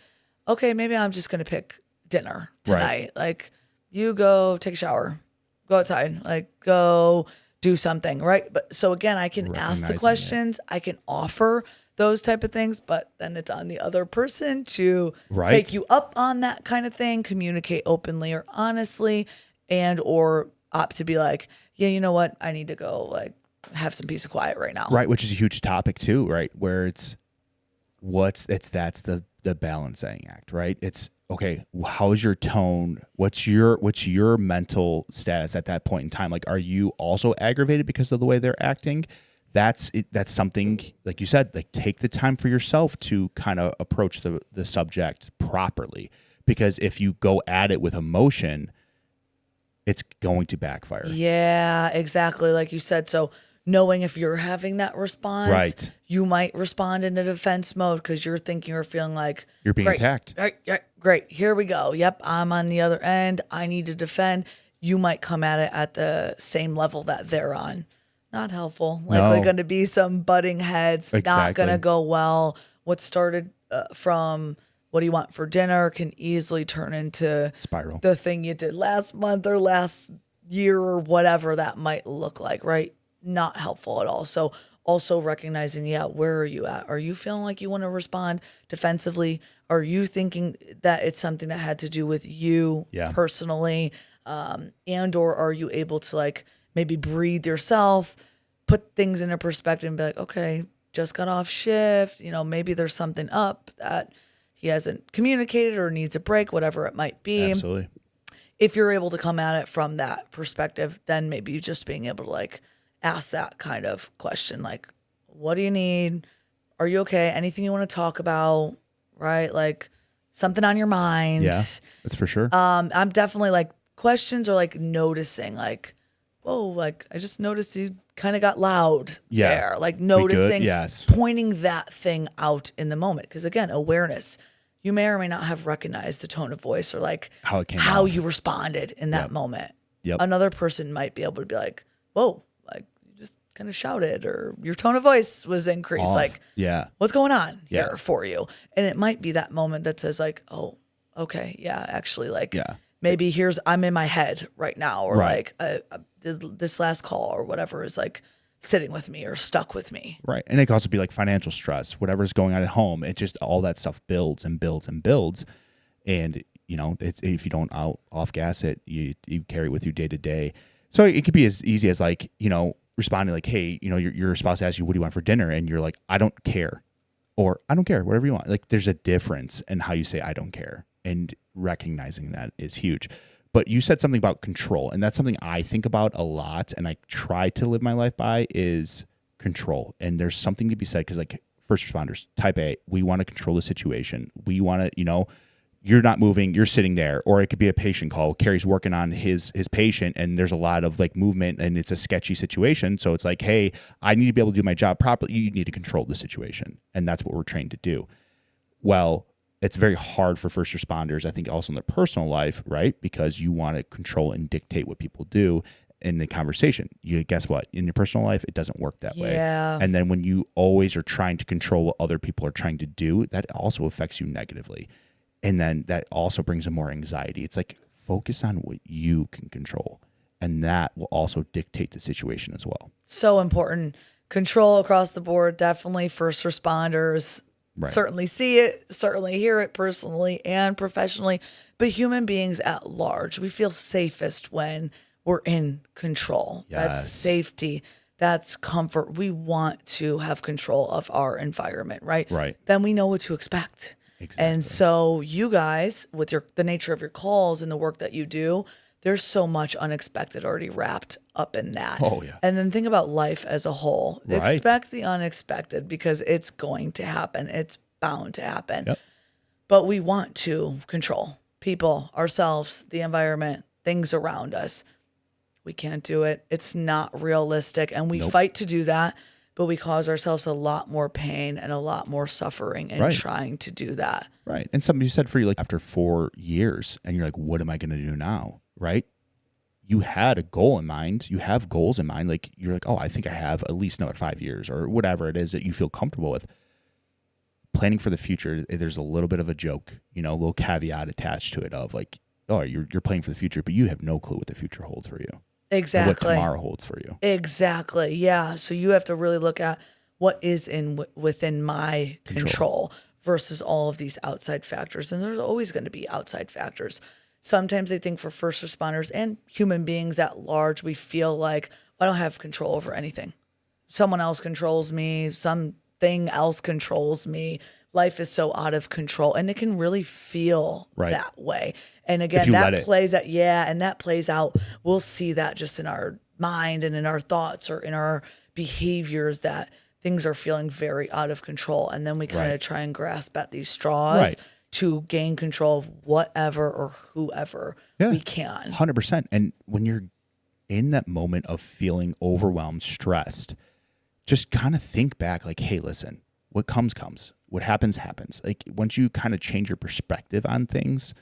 A: okay, maybe I'm just going to pick dinner tonight.
B: Right.
A: Like, you go take a shower, go outside, like go do something. Right. But so again, I can ask the questions, I can offer those type of things, but then it's on the other person to take you up on that kind of thing, communicate openly or honestly, and or opt to be like, yeah, you know what? I need to go like have some peace of quiet right now.
B: Right. Which is a huge topic too, right? Where that's the balancing act, right? It's okay. How's your tone? What's your mental status at that point in time? Like, are you also aggravated because of the way they're acting? That's something, like you said, like take the time for yourself to kind of approach the subject properly, because if you go at it with emotion, it's going to backfire.
A: Yeah, exactly. Like you said. So knowing if you're having that response, you might respond in a defense mode because you're thinking or feeling like
B: you're being attacked.
A: Great. Here we go. Yep. I'm on the other end. I need to defend. You might come at it at the same level that they're on. Not helpful. Likely going to be some butting heads.
B: Exactly.
A: Not going to go well. What started from what do you want for dinner can easily turn into
B: spiral.
A: The thing you did last month or last year or whatever that might look like, right? Not helpful at all. So also recognizing, where are you at? Are you feeling like you want to respond defensively? Are you thinking that it's something that had to do with you personally? And or are you able to like maybe breathe yourself, put things into perspective and be like, okay, just got off shift. Maybe there's something up that he hasn't communicated or needs a break, whatever it might be.
B: Absolutely.
A: If you're able to come at it from that perspective, then maybe just being able to like ask that kind of question, like, what do you need? Are you okay? Anything you want to talk about? Right? Like something on your mind.
B: Yeah, that's for sure.
A: I'm definitely like questions or like noticing like whoa, like I just noticed you kind of got loud
B: Yeah.
A: there. Like
B: We good?
A: noticing,
B: Yes.
A: pointing that thing out in the moment. Because again, awareness, you may or may not have recognized the tone of voice or like
B: How it came
A: how
B: off.
A: you responded in that
B: Yep.
A: moment.
B: Yep.
A: Another person might be able to be like, whoa, like you just kind of shouted or your tone of voice was increased.
B: Off.
A: Like,
B: Yeah.
A: what's going on
B: Yeah.
A: here for you? And it might be that moment that says like, oh, okay, yeah, actually, like
B: Yeah.
A: maybe I'm in my head right now, or
B: Right.
A: like this last call or whatever is like sitting with me or stuck with me.
B: Right. And it could also be like financial stress, whatever's going on at home. It just, all that stuff builds and builds and builds. And, you know, it's, if you don't off gas it, you carry it with you day to day. So it could be as easy as like, you know, responding like, hey, you know, your spouse asks you, what do you want for dinner? And you're like, I don't care. Or I don't care, whatever you want. Like there's a difference in how you say, I don't care. And recognizing that is huge. But you said something about control, and that's something I think about a lot, and I try to live my life by is control. And there's something to be said because, like, first responders, type A, we want to control the situation. We want to, you know, you're not moving, you're sitting there. Or it could be a patient call. Carrie's working on his patient, and there's a lot of like movement, and it's a sketchy situation. So it's like, hey, I need to be able to do my job properly. You need to control the situation, and that's what we're trained to do. Well, it's very hard for first responders, I think, also in their personal life, right? Because you want to control and dictate what people do in the conversation. You guess what? In your personal life, it doesn't work that way.
A: Yeah.
B: And then when you always are trying to control what other people are trying to do, that also affects you negatively. And then that also brings in more anxiety. It's like focus on what you can control, and that will also dictate the situation as well.
A: So important. Control across the board, definitely first responders.
B: Right.
A: Certainly see it, certainly hear it personally and professionally, but human beings at large, we feel safest when we're in control. That's
B: Yes.
A: safety. That's comfort. We want to have control of our environment, right?
B: Right.
A: Then we know what to expect.
B: Exactly.
A: And so you guys, with the nature of your calls and the work that you do, there's so much unexpected already wrapped up in that.
B: Oh, yeah.
A: And then think about life as a whole.
B: Right.
A: Expect the unexpected because it's going to happen. It's bound to happen.
B: Yep.
A: But we want to control people, ourselves, the environment, things around us. We can't do it. It's not realistic. And we fight to do that, but we cause ourselves a lot more pain and a lot more suffering in
B: Right.
A: trying to do that.
B: Right. And something you said for you, like after 4 years, and you're like, what am I going to do now? Right. You had a goal in mind. You have goals in mind. Like you're like, oh, I think I have at least another 5 years or whatever it is that you feel comfortable with. Planning for the future, there's a little bit of a joke, you know, a little caveat attached to it of like, oh, you're planning for the future, but you have no clue what the future holds for you.
A: Exactly.
B: Or what tomorrow holds for you.
A: Exactly. Yeah. So you have to really look at what is within my control versus all of these outside factors. And there's always going to be outside factors. Sometimes I think for first responders and human beings at large, we feel like I don't have control over anything. Someone else controls me. Something else controls me. Life is so out of control, and it can really feel that way. And again, that plays out. We'll see that just in our mind and in our thoughts or in our behaviors that things are feeling very out of control. And then we kind of try and grasp at these straws to gain control of whatever or whoever we can.
B: 100%. And when you're in that moment of feeling overwhelmed, stressed, just kind of think back like, hey, listen, what comes. What happens. Like once you kind of change your perspective on things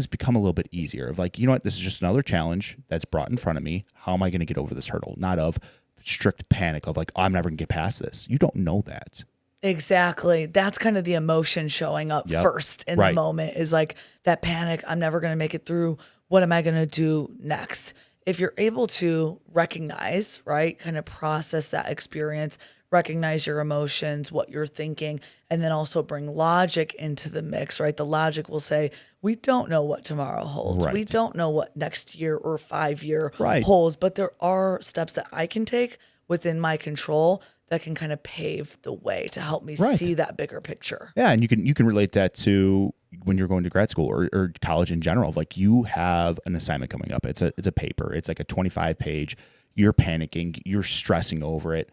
B: become a little bit easier of like, you know what, this is just another challenge that's brought in front of me. How am I going to get over this hurdle? Not of strict panic of like, oh, I'm never going to get past this. You don't know that.
A: Exactly. That's kind of the emotion showing up first in the moment is like that panic. I'm never going to make it through. What am I going to do next? If you're able to recognize, right, kind of process that experience, recognize your emotions, what you're thinking, and then also bring logic into the mix, right? The logic will say, we don't know what tomorrow holds.
B: Right.
A: We don't know what next year or 5 year
B: Right.
A: holds, but there are steps that I can take within my control that can kind of pave the way to help me see that bigger picture.
B: Yeah, and you can relate that to when you're going to grad school or college in general. Like you have an assignment coming up. It's a paper. It's like a 25-page. You're panicking. You're stressing over it.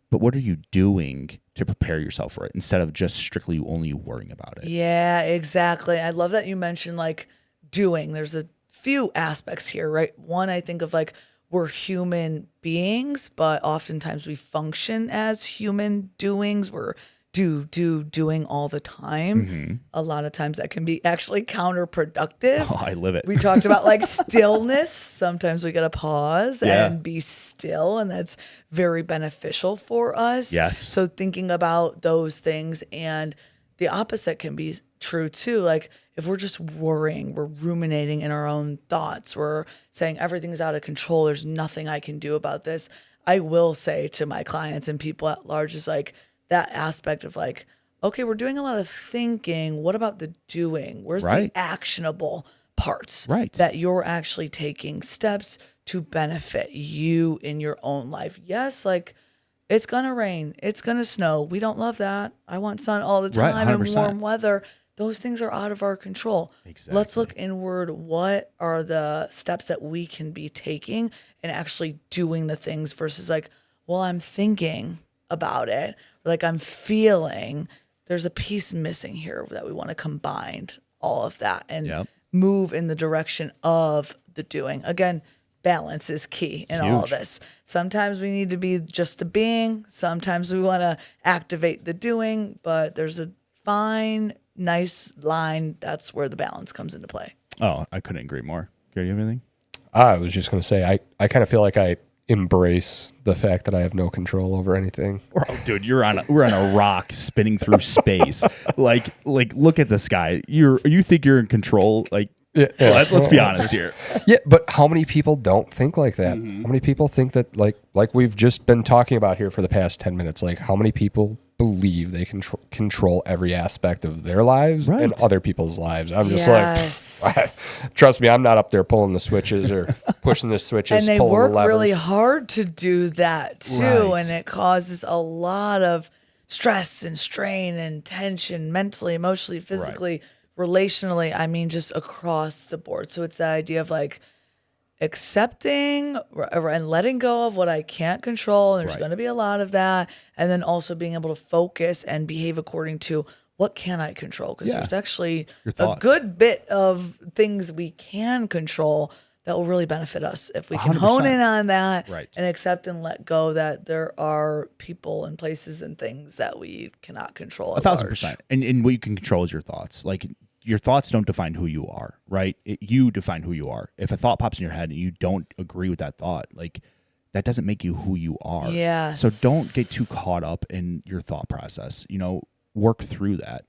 B: But what are you doing to prepare yourself for it instead of just strictly only worrying about it?
A: Yeah, exactly. I love that you mentioned like doing. There's a few aspects here, right? One, I think of like, we're human beings, but oftentimes we function as human doings. We're doing all the time. A lot of times that can be actually counterproductive.
B: Oh, I live it.
A: We talked about like stillness. Sometimes we got to pause and be still, and that's very beneficial for us.
B: Yes.
A: So thinking about those things, and the opposite can be true too. Like if we're just worrying, we're ruminating in our own thoughts, we're saying everything's out of control, there's nothing I can do about this. I will say to my clients and people at large is like that aspect of like, okay, we're doing a lot of thinking. What about the doing? Where's the actionable parts that you're actually taking steps to benefit you in your own life? Yes, like it's going to rain. It's going to snow. We don't love that. I want sun all the time and warm weather. Those things are out of our control. Exactly. Let's look inward. What are the steps that we can be taking and actually doing the things versus like, well, I'm thinking about it. Or like I'm feeling. There's a piece missing here that we want to combine all of that and move in the direction of the doing. Again, balance is key in all of this. Sometimes we need to be just the being. Sometimes we want to activate the doing, but there's a fine, nice line. That's where the balance comes into play.
B: Oh, I couldn't agree more. Gary, you have anything?
C: I was just going to say, I kind of feel like I embrace the fact that I have no control over anything.
B: Oh, dude, we're on a rock spinning through space. like look at this guy. You think you're in control? Like, let's be honest here.
C: Yeah, but how many people don't think like that? How many people think that like we've just been talking about here for the past 10 minutes? Like how many people believe they can control every aspect of their lives and other people's lives? I'm just like, trust me, I'm not up there pulling the switches or pushing the switches.
A: And they
C: pulling
A: work
C: the levers.
A: really hard to do that too, and it causes a lot of stress and strain and tension mentally, emotionally, physically, relationally. I mean, just across the board. So it's the idea of like accepting and letting go of what I can't control. And there's going to be a lot of that. And then also being able to focus and behave according to what can I control? Because there's actually a good bit of things we can control that will really benefit us if we can
B: 100%.
A: hone in on that and accept and let go that there are people and places and things that we cannot control.
B: 1,000%. And what you can control is your thoughts. Like your thoughts don't define who you are, right? You define who you are. If a thought pops in your head and you don't agree with that thought, like that doesn't make you who you are.
A: Yes.
B: So don't get too caught up in your thought process. Work through that.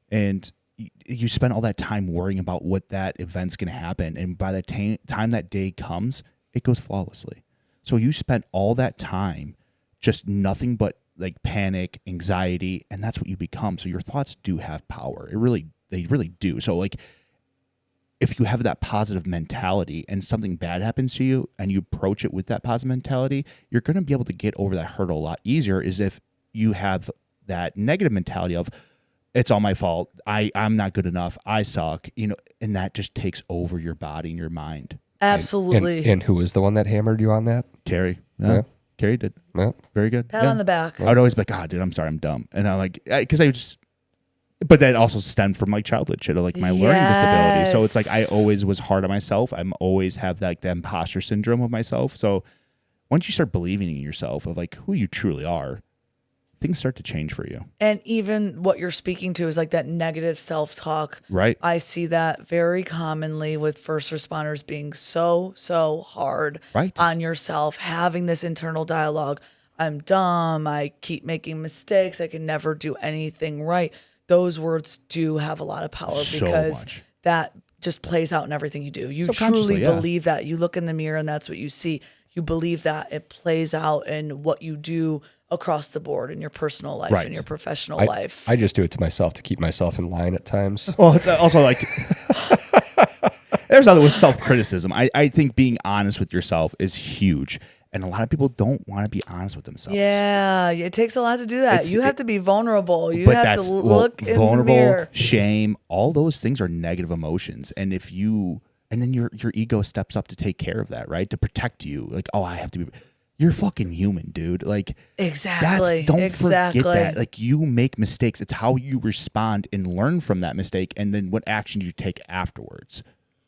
B: And you spend all that time worrying about what that event's going to happen. And by the time that day comes, it goes flawlessly. So you spent all that time just nothing but like panic, anxiety, and that's what you become. So your thoughts do have power. They really do. So like if you have that positive mentality and something bad happens to you and you approach it with that positive mentality, you're going to be able to get over that hurdle a lot easier as if you have that negative mentality of it's all my fault. I'm not good enough. I suck, and that just takes over your body and your mind.
A: Absolutely.
C: And who was the one that hammered you on that?
B: Carrie. Yeah. Carrie did.
C: Yeah.
B: Very good.
A: Pat on the back.
B: I would always be like, God, dude, I'm sorry, I'm dumb. And I'm like, because but that also stemmed from like childhood shit, or like my learning disability. So it's like I always was hard on myself. I'm always have like the imposter syndrome of myself. So once you start believing in yourself of like who you truly are, things start to change for you. And
A: even what you're speaking to is like that negative self-talk.
B: Right.
A: I see that very commonly with first responders being so hard on yourself, having this internal dialogue. I'm dumb. I keep making mistakes. I can never do anything right. Those words do have a lot of power because that just plays out in everything you do. You truly believe that. You look in the mirror and that's what you see. You believe that it plays out in what you do across the board in your personal life and your professional life.
C: I just do it to myself to keep myself in line at times.
B: Well, it's also like there's other with self-criticism. I think being honest with yourself is huge. And a lot of people don't want to be honest with themselves.
A: Yeah, it takes a lot to do that. You have to be vulnerable. You have to look in the mirror.
B: Shame, all those things are negative emotions. And and then your ego steps up to take care of that, right? To protect you. Like, oh, I have to be. You're fucking human, dude. Like,
A: exactly.
B: Don't forget that. Like, you make mistakes. It's how you respond and learn from that mistake, and then what actions you take afterwards.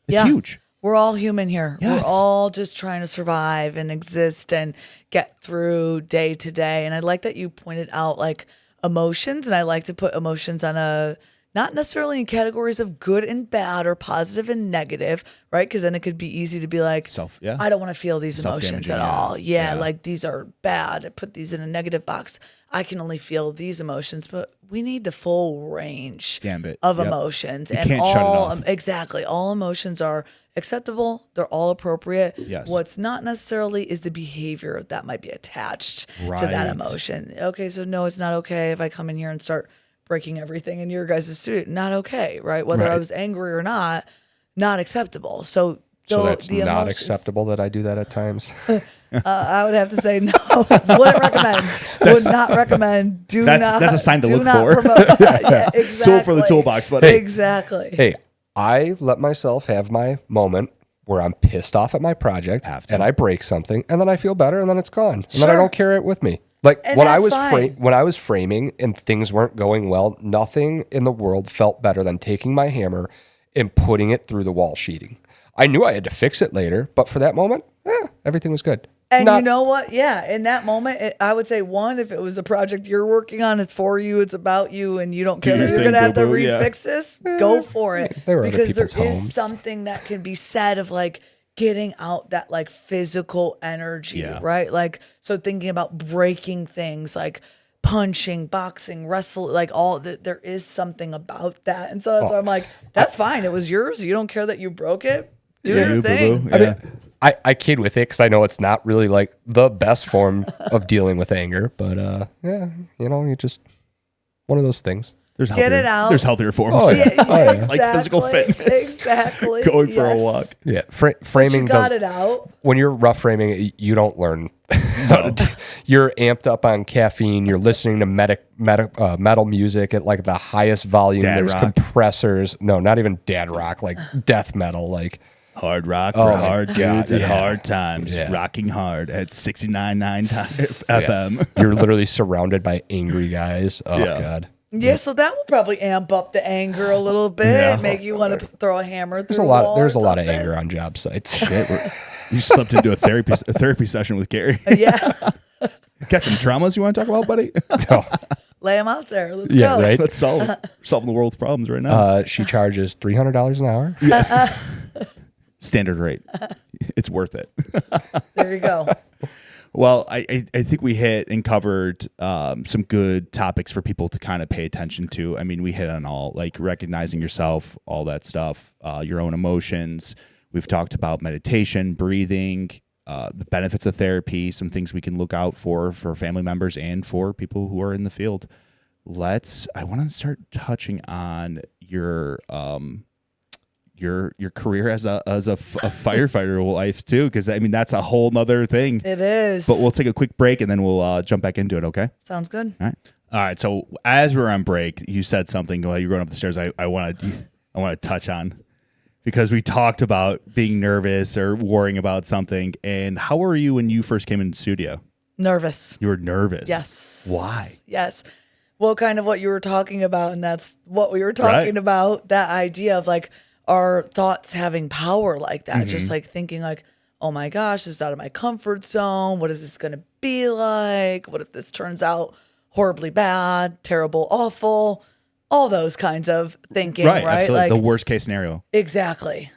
B: It's huge.
A: We're all human here.
B: Yes.
A: We're all just trying to survive and exist and get through day to day. And I like that you pointed out like emotions, and I like to put emotions on a not necessarily in categories of good and bad or positive and negative, right? Because then it could be easy to be like, I don't want to feel these emotions at all. Yeah, like these are bad. I put these in a negative box. I can only feel these emotions, but we need the full range of emotions.
B: You
A: and
B: can't
A: all,
B: shut it off.
A: Exactly. All emotions are acceptable. They're all appropriate.
B: Yes.
A: What's not necessarily is the behavior that might be attached to that emotion. Okay, so no, it's not okay if I come in here and start breaking everything in your guys' studio. Not okay, right? Whether I was angry or not acceptable. So
C: that's the not acceptable that I do that at times.
A: I would have to say no. Wouldn't recommend. Would not recommend.
B: That's a sign to look for.
A: Yeah, exactly.
B: Tool for the toolbox, buddy.
A: Exactly.
C: Hey, I let myself have my moment where I'm pissed off at my project and I break something, and then I feel better, and then it's gone, and then I don't carry it with me. Like
A: and
C: when I was framing and things weren't going well, nothing in the world felt better than taking my hammer and putting it through the wall sheeting. I knew I had to fix it later, but for that moment, everything was good.
A: And you know what? Yeah, in that moment, I would say, one, if it was a project you're working on, it's for you, it's about you, and you don't care that you're going to have to refix this, go for it. Because there is something that can be said of like getting out that like physical energy, right? Like, so thinking about breaking things like punching, boxing, wrestling, like all that, there is something about that. And so that's why I'm like, that's fine. It was yours. You don't care that you broke it. Do your thing.
C: I mean, I kid with it because I know it's not really like the best form of dealing with anger, but you just one of those things.
A: Get it out.
B: There's healthier forms.
A: Exactly.
B: Like physical fitness.
A: Exactly.
B: Going for a walk.
C: Yeah. Framing
A: got it out.
C: When you're rough framing, you don't learn. You're amped up on caffeine. You're listening to metal music at like the highest volume. There's compressors. No, not even dad rock, like death metal, like
B: hard rock for hard dudes at hard times.
C: Yeah.
B: Rocking hard at 69.9 FM.
C: You're literally surrounded by angry guys. Oh God.
A: Yeah, so that will probably amp up the anger a little bit, make you want to throw a hammer through the wall.
C: There's a lot of anger on job sites.
B: You slept into a therapy session with Gary.
A: Yeah.
B: Got some traumas you want to talk about, buddy?
C: No.
A: Lay them out there. Let's go.
C: Right.
B: Let's solving the world's problems right now.
C: She charges $300 an hour.
B: Yes. Standard rate. It's worth it.
A: There you go.
B: Well, I think we hit and covered some good topics for people to kind of pay attention to. I mean, we hit on all, like recognizing yourself, all that stuff, your own emotions. We've talked about meditation, breathing, the benefits of therapy, some things we can look out for family members and for people who are in the field. I want to start touching on your career as a firefighter life too, because I mean that's a whole nother thing.
A: It is.
B: But we'll take a quick break and then we'll jump back into it. Okay.
A: Sounds good.
B: All right. So as we're on break, you said something while you were going up the stairs. I want to touch on, because we talked about being nervous or worrying about something. And how were you when you first came in the studio?
A: Nervous.
B: You were nervous.
A: Yes.
B: Why?
A: Yes. Well, kind of what you were talking about, and that's what we were talking about. That idea of like our thoughts having power like that, just like thinking like, oh my gosh, this is out of my comfort zone. What is this going to be like? What if this turns out horribly bad, terrible, awful? All those kinds of thinking, right?
B: Absolutely.
A: Like
B: the worst case scenario.
A: Exactly.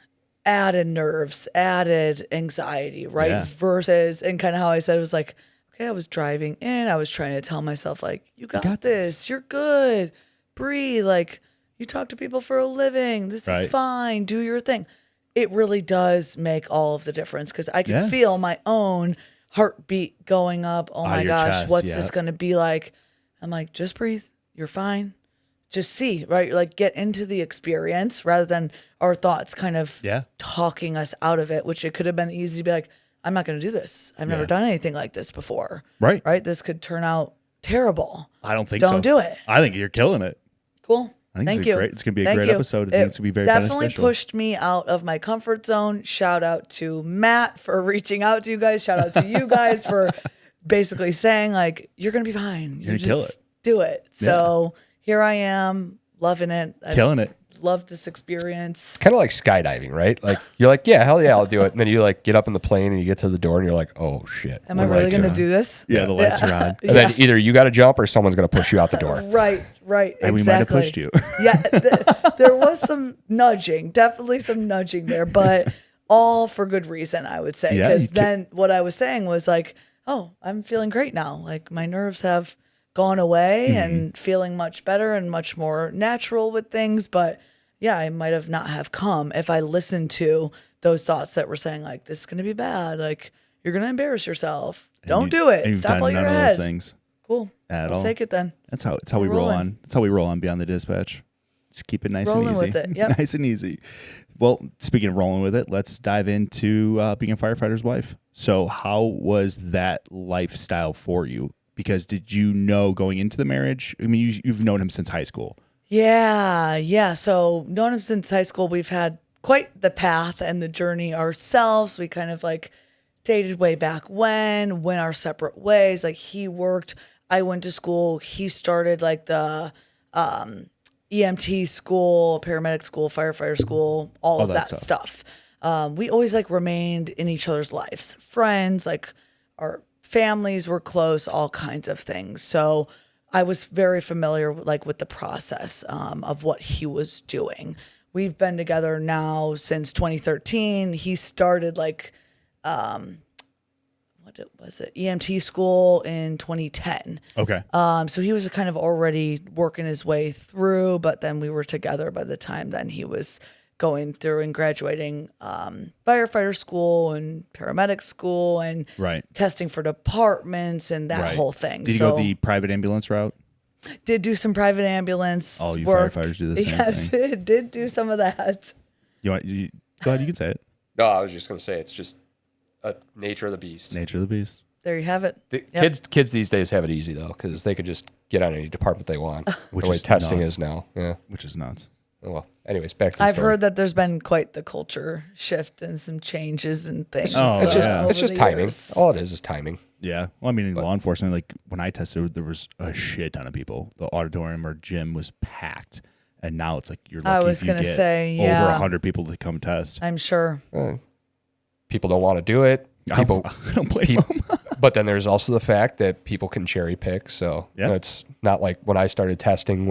A: Added nerves, added anxiety, right?
B: Yeah.
A: Versus, and kind of how I said, it was like, okay, I was driving in, I was trying to tell myself like, you got this, you're good, breathe, like, you talk to people for a living. This is fine. Do your thing. It really does make all of the difference, because I could feel my own heartbeat going up. Oh my gosh,
B: chest,
A: what's this going to be like? I'm like, just breathe. You're fine. Just see, right? Like get into the experience rather than our thoughts kind of talking us out of it, which it could have been easy to be like, I'm not going to do this. I've never done anything like this before. Right. This could turn out terrible.
B: I don't think so.
A: Don't do it.
B: I think you're killing it.
A: Cool.
B: I think
A: Thank you.
B: Great. It's going to be a great episode. I think it's going to be very
A: definitely
B: beneficial.
A: Pushed me out of my comfort zone. Shout out to Matt for reaching out to you guys. Shout out to you guys for basically saying like, you're going to be fine.
B: You're going to kill it.
A: Do it. So here I am, loving it.
B: Killing it.
A: love this experience.
C: It's kind of like skydiving, right? Like you're like, yeah, hell yeah, I'll do it. And then you like get up in the plane and you get to the door and you're like, oh shit.
A: Am I really going to do this?
B: Yeah, the lights are on.
C: And then either you got to jump or someone's going to push you out the door.
A: Right,
B: And
A: exactly.
B: we might have pushed you.
A: Yeah, there was some nudging, definitely some nudging there, but all for good reason, I would say.
B: Yeah,
A: Because then what I was saying was like, oh, I'm feeling great now. Like my nerves have gone away and feeling much better and much more natural with things. But yeah, I might have not have come if I listened to those thoughts that were saying like, this is going to be bad. Like you're going to embarrass yourself. Don't do it.
B: You've
A: Stop
B: done
A: all
B: none
A: your
B: of
A: head.
B: those things
A: Cool.
B: at
A: I'll
B: all.
A: take it then.
B: That's how we roll
A: rolling.
B: on. That's how we roll on Beyond the Dispatch. Just keep it nice
A: Rolling
B: and easy.
A: with it, yep.
B: Nice and easy. Well, speaking of rolling with it, let's dive into being a firefighter's wife. So how was that lifestyle for you? Because did you know going into the marriage? I mean, you've known him since high school.
A: Yeah. So known him since high school. We've had quite the path and the journey ourselves. We kind of like dated way back when, went our separate ways. Like he worked, I went to school. He started like the EMT school, paramedic school, firefighter school, all of that stuff. We always like remained in each other's lives, friends, like our families were close, all kinds of things. So I was very familiar with the process of what he was doing. We've been together now since 2013. He started what was it? EMT school in 2010.
B: Okay.
A: So he was kind of already working his way through, but then we were together by the time then he was going through and graduating firefighter school and paramedic school and testing for departments and that whole thing.
B: Did you go the private ambulance route?
A: Did do some private ambulance
B: All you
A: work.
B: firefighters do the same thing.
A: Did do some of that.
B: Go ahead, you can say it.
C: No, I was just going to say it's just a nature of the beast.
B: Nature of the beast.
A: There you have it.
C: Kids these days have it easy though, because they could just get on any department they want.
B: Which
C: the way
B: is
C: testing
B: nuts.
C: is now. Yeah.
B: Which is nuts.
C: Oh, well, anyways, back to the
A: I've
C: story.
A: heard that there's been quite the culture shift and some changes and things.
B: Oh,
C: It's just
B: yeah.
C: it's just
A: over the
C: timing.
A: years.
C: All it is timing.
B: Yeah. Well, I mean, in law enforcement, like when I tested, there was a shit ton of people. The auditorium or gym was packed. And now it's like you're lucky
A: I was
B: if you
A: gonna
B: get
A: say,
B: over
A: yeah.
B: 100 people to come test.
A: I'm sure.
C: People don't want to do it. People,
B: I don't blame them.
C: but then there's also the fact that people can cherry pick. So
B: Yeah.
C: it's not like when I started testing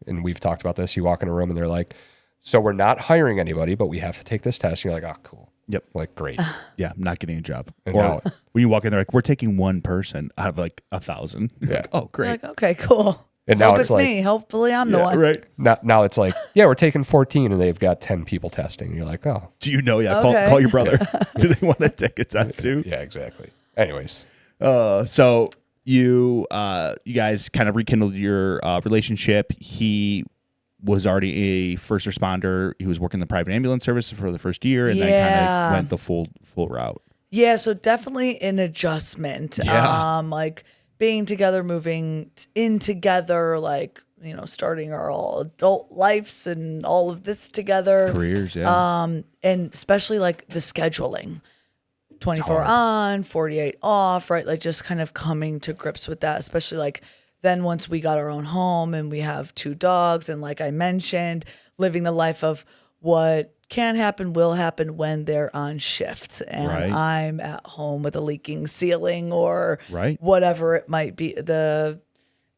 C: and we've talked about this, you walk in a room and they're like, so we're not hiring anybody, but we have to take this test. And you're like, oh, cool.
B: Yep.
C: Like, great.
B: Yeah, I'm not getting a job.
C: And
B: Or
C: now-
B: when you walk in, they're like, we're taking one person out of like 1,000. You're
C: Yeah.
B: like, oh, great.
A: Like, okay, cool.
C: And now
A: Hope
C: it's
A: it's
C: like,
A: me. Hopefully I'm the
B: Yeah,
A: one.
B: right.
C: now it's like, yeah, we're taking 14 and they've got 10 people testing. And you're like, oh,
B: Do you know? Yeah,
A: Okay.
B: call your brother. Do they want to take a test too?
C: yeah, exactly. Anyways,
B: So you guys kind of rekindled your relationship. He was already a first responder. He was working the private ambulance service for the first year, and then kind
A: Yeah.
B: of went the full route.
A: Yeah, so definitely an adjustment.
B: Yeah.
A: Like being together, moving in together, like, starting our all adult lives and all of this together.
B: Careers, yeah.
A: And especially like the scheduling. 24 on, 48 off, right? Like just kind of coming to grips with that, especially like then once we got our own home and we have 2 dogs, and like I mentioned, living the life of what can happen, will happen when they're on shift and
B: Right.
A: I'm at home with a leaking ceiling or
B: Right.
A: whatever it might be. The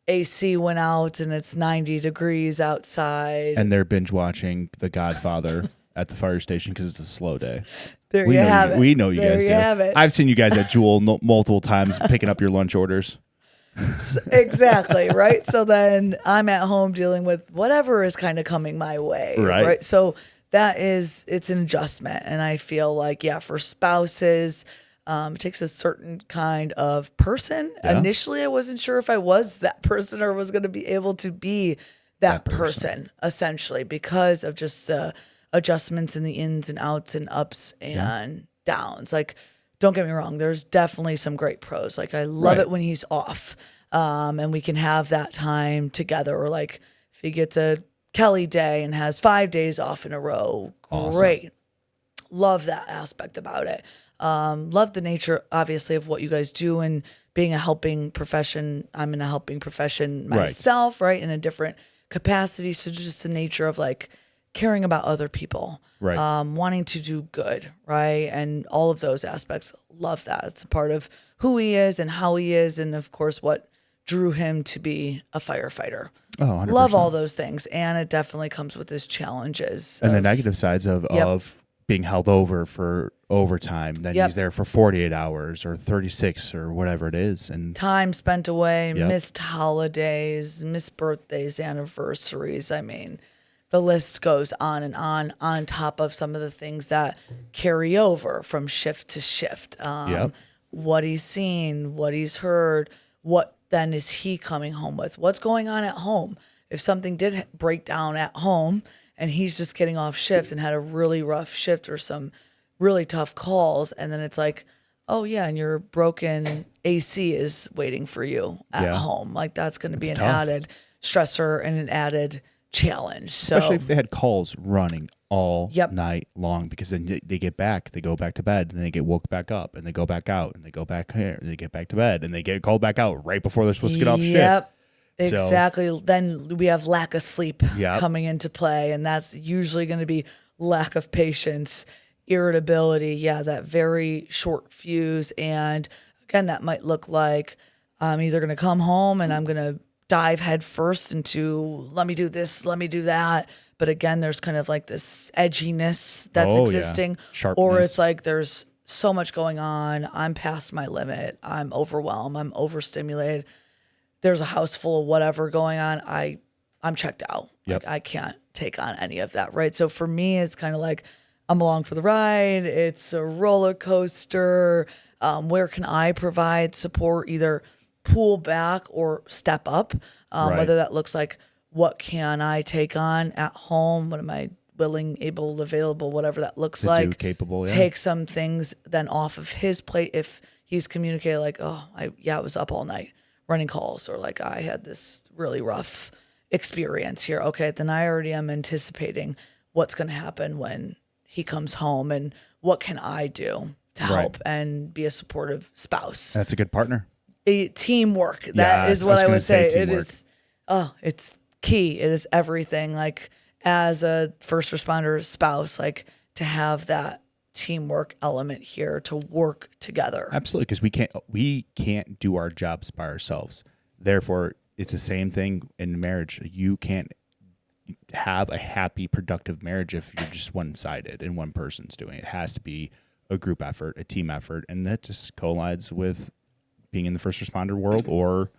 A: AC went out and it's 90 degrees outside.
B: And they're binge watching The Godfather at the fire station because it's a slow day.
A: There
B: We
A: you
B: know
A: have it.
B: We know you
A: There
B: guys
A: you
B: do.
A: have it.
B: I've seen you guys at Jewel multiple times picking up your lunch orders.
A: Exactly, right? So then I'm at home dealing with whatever is kind of coming my way,
B: Right.
A: So it's an adjustment. And I feel like, yeah, for spouses, it takes a certain kind of person.
B: Yeah.
A: Initially, I wasn't sure if I was that person or was going to be able to be that person, essentially, because of just the adjustments and the ins and outs and ups and downs. Like, don't get me wrong, there's definitely some great pros. Like, I love
B: Right.
A: it when he's off and we can have that time together. Or like if he gets a Kelly day and has 5 days off in a row, great. Love that aspect about it. Love the nature, obviously, of what you guys do and being a helping profession. I'm in a helping profession myself, right? In a different capacity. So just the nature of like caring about other people,
B: Right.
A: wanting to do good, right? And all of those aspects. Love that. It's a part of who he is and how he is, and of course, what drew him to be a firefighter.
B: Oh, 100%.
A: Love all those things, and it definitely comes with its challenges.
B: And the
A: of-
B: negative sides of being held over for overtime. Then
A: Yep.
B: he's there for 48 hours or 36 or whatever it is. And
A: time spent away,
B: Yep.
A: missed holidays, missed birthdays, anniversaries. I mean, the list goes on top of some of the things that carry over from shift to shift.
B: Yep.
A: What he's seen, what he's heard, what then is he coming home with? What's going on at home? If something did break down at home and he's just getting off shift and had a really rough shift or some really tough calls, and then it's like, oh yeah, and your broken AC is waiting for you at
B: Yeah.
A: home. Like that's going to be an
B: tough.
A: added stressor and an added challenge. So
B: especially if they had calls running all
A: Yep.
B: night long, because then they get back, they go back to bed, and they get woke back up, and they go back out, and they go back here, and they get back to bed, and they get called back out right before they're supposed to get off shift.
A: Yep.
B: So-
A: Exactly. Then we have lack of sleep
B: Yep.
A: coming into play, and that's usually going to be lack of patience, irritability. Yeah, that very short fuse. And again, that might look like I'm either going to come home and I'm going to dive head first into let me do this, let me do that. But again, there's kind of like this edginess that's
B: Oh, yeah.
A: existing, or
B: Sharpness.
A: it's like there's so much going on. I'm past my limit. I'm overwhelmed. I'm overstimulated. There's a house full of whatever going on. I'm checked out.
B: Yep.
A: Like I can't take on any of that, right? So for me, it's kind of like I'm along for the ride. It's a roller coaster. Where can I provide support, either pull back or step up?
B: Right.
A: Whether that looks like what can I take on at home? What am I willing, able, available, whatever that looks
B: To do,
A: like.
B: capable, yeah.
A: Take some things then off of his plate if he's communicated like, oh, I was up all night running calls, or like I had this really rough experience here. Okay, then I already am anticipating what's going to happen when he comes home, and what can I do to
B: Right.
A: help and be a supportive spouse.
B: That's a good partner.
A: Teamwork. That
B: Yes,
A: is what
B: I was
A: I
B: gonna
A: would
B: say
A: say. It
B: teamwork.
A: is. Oh, it's key. It is everything. Like as a first responder spouse, like to have that teamwork element here to work together.
B: Absolutely, because we can't do our jobs by ourselves. Therefore, it's the same thing in marriage. You can't have a happy, productive marriage if you're just one-sided and one person's doing it. It has to be a group effort, a team effort, and that just collides with being in the first responder world, or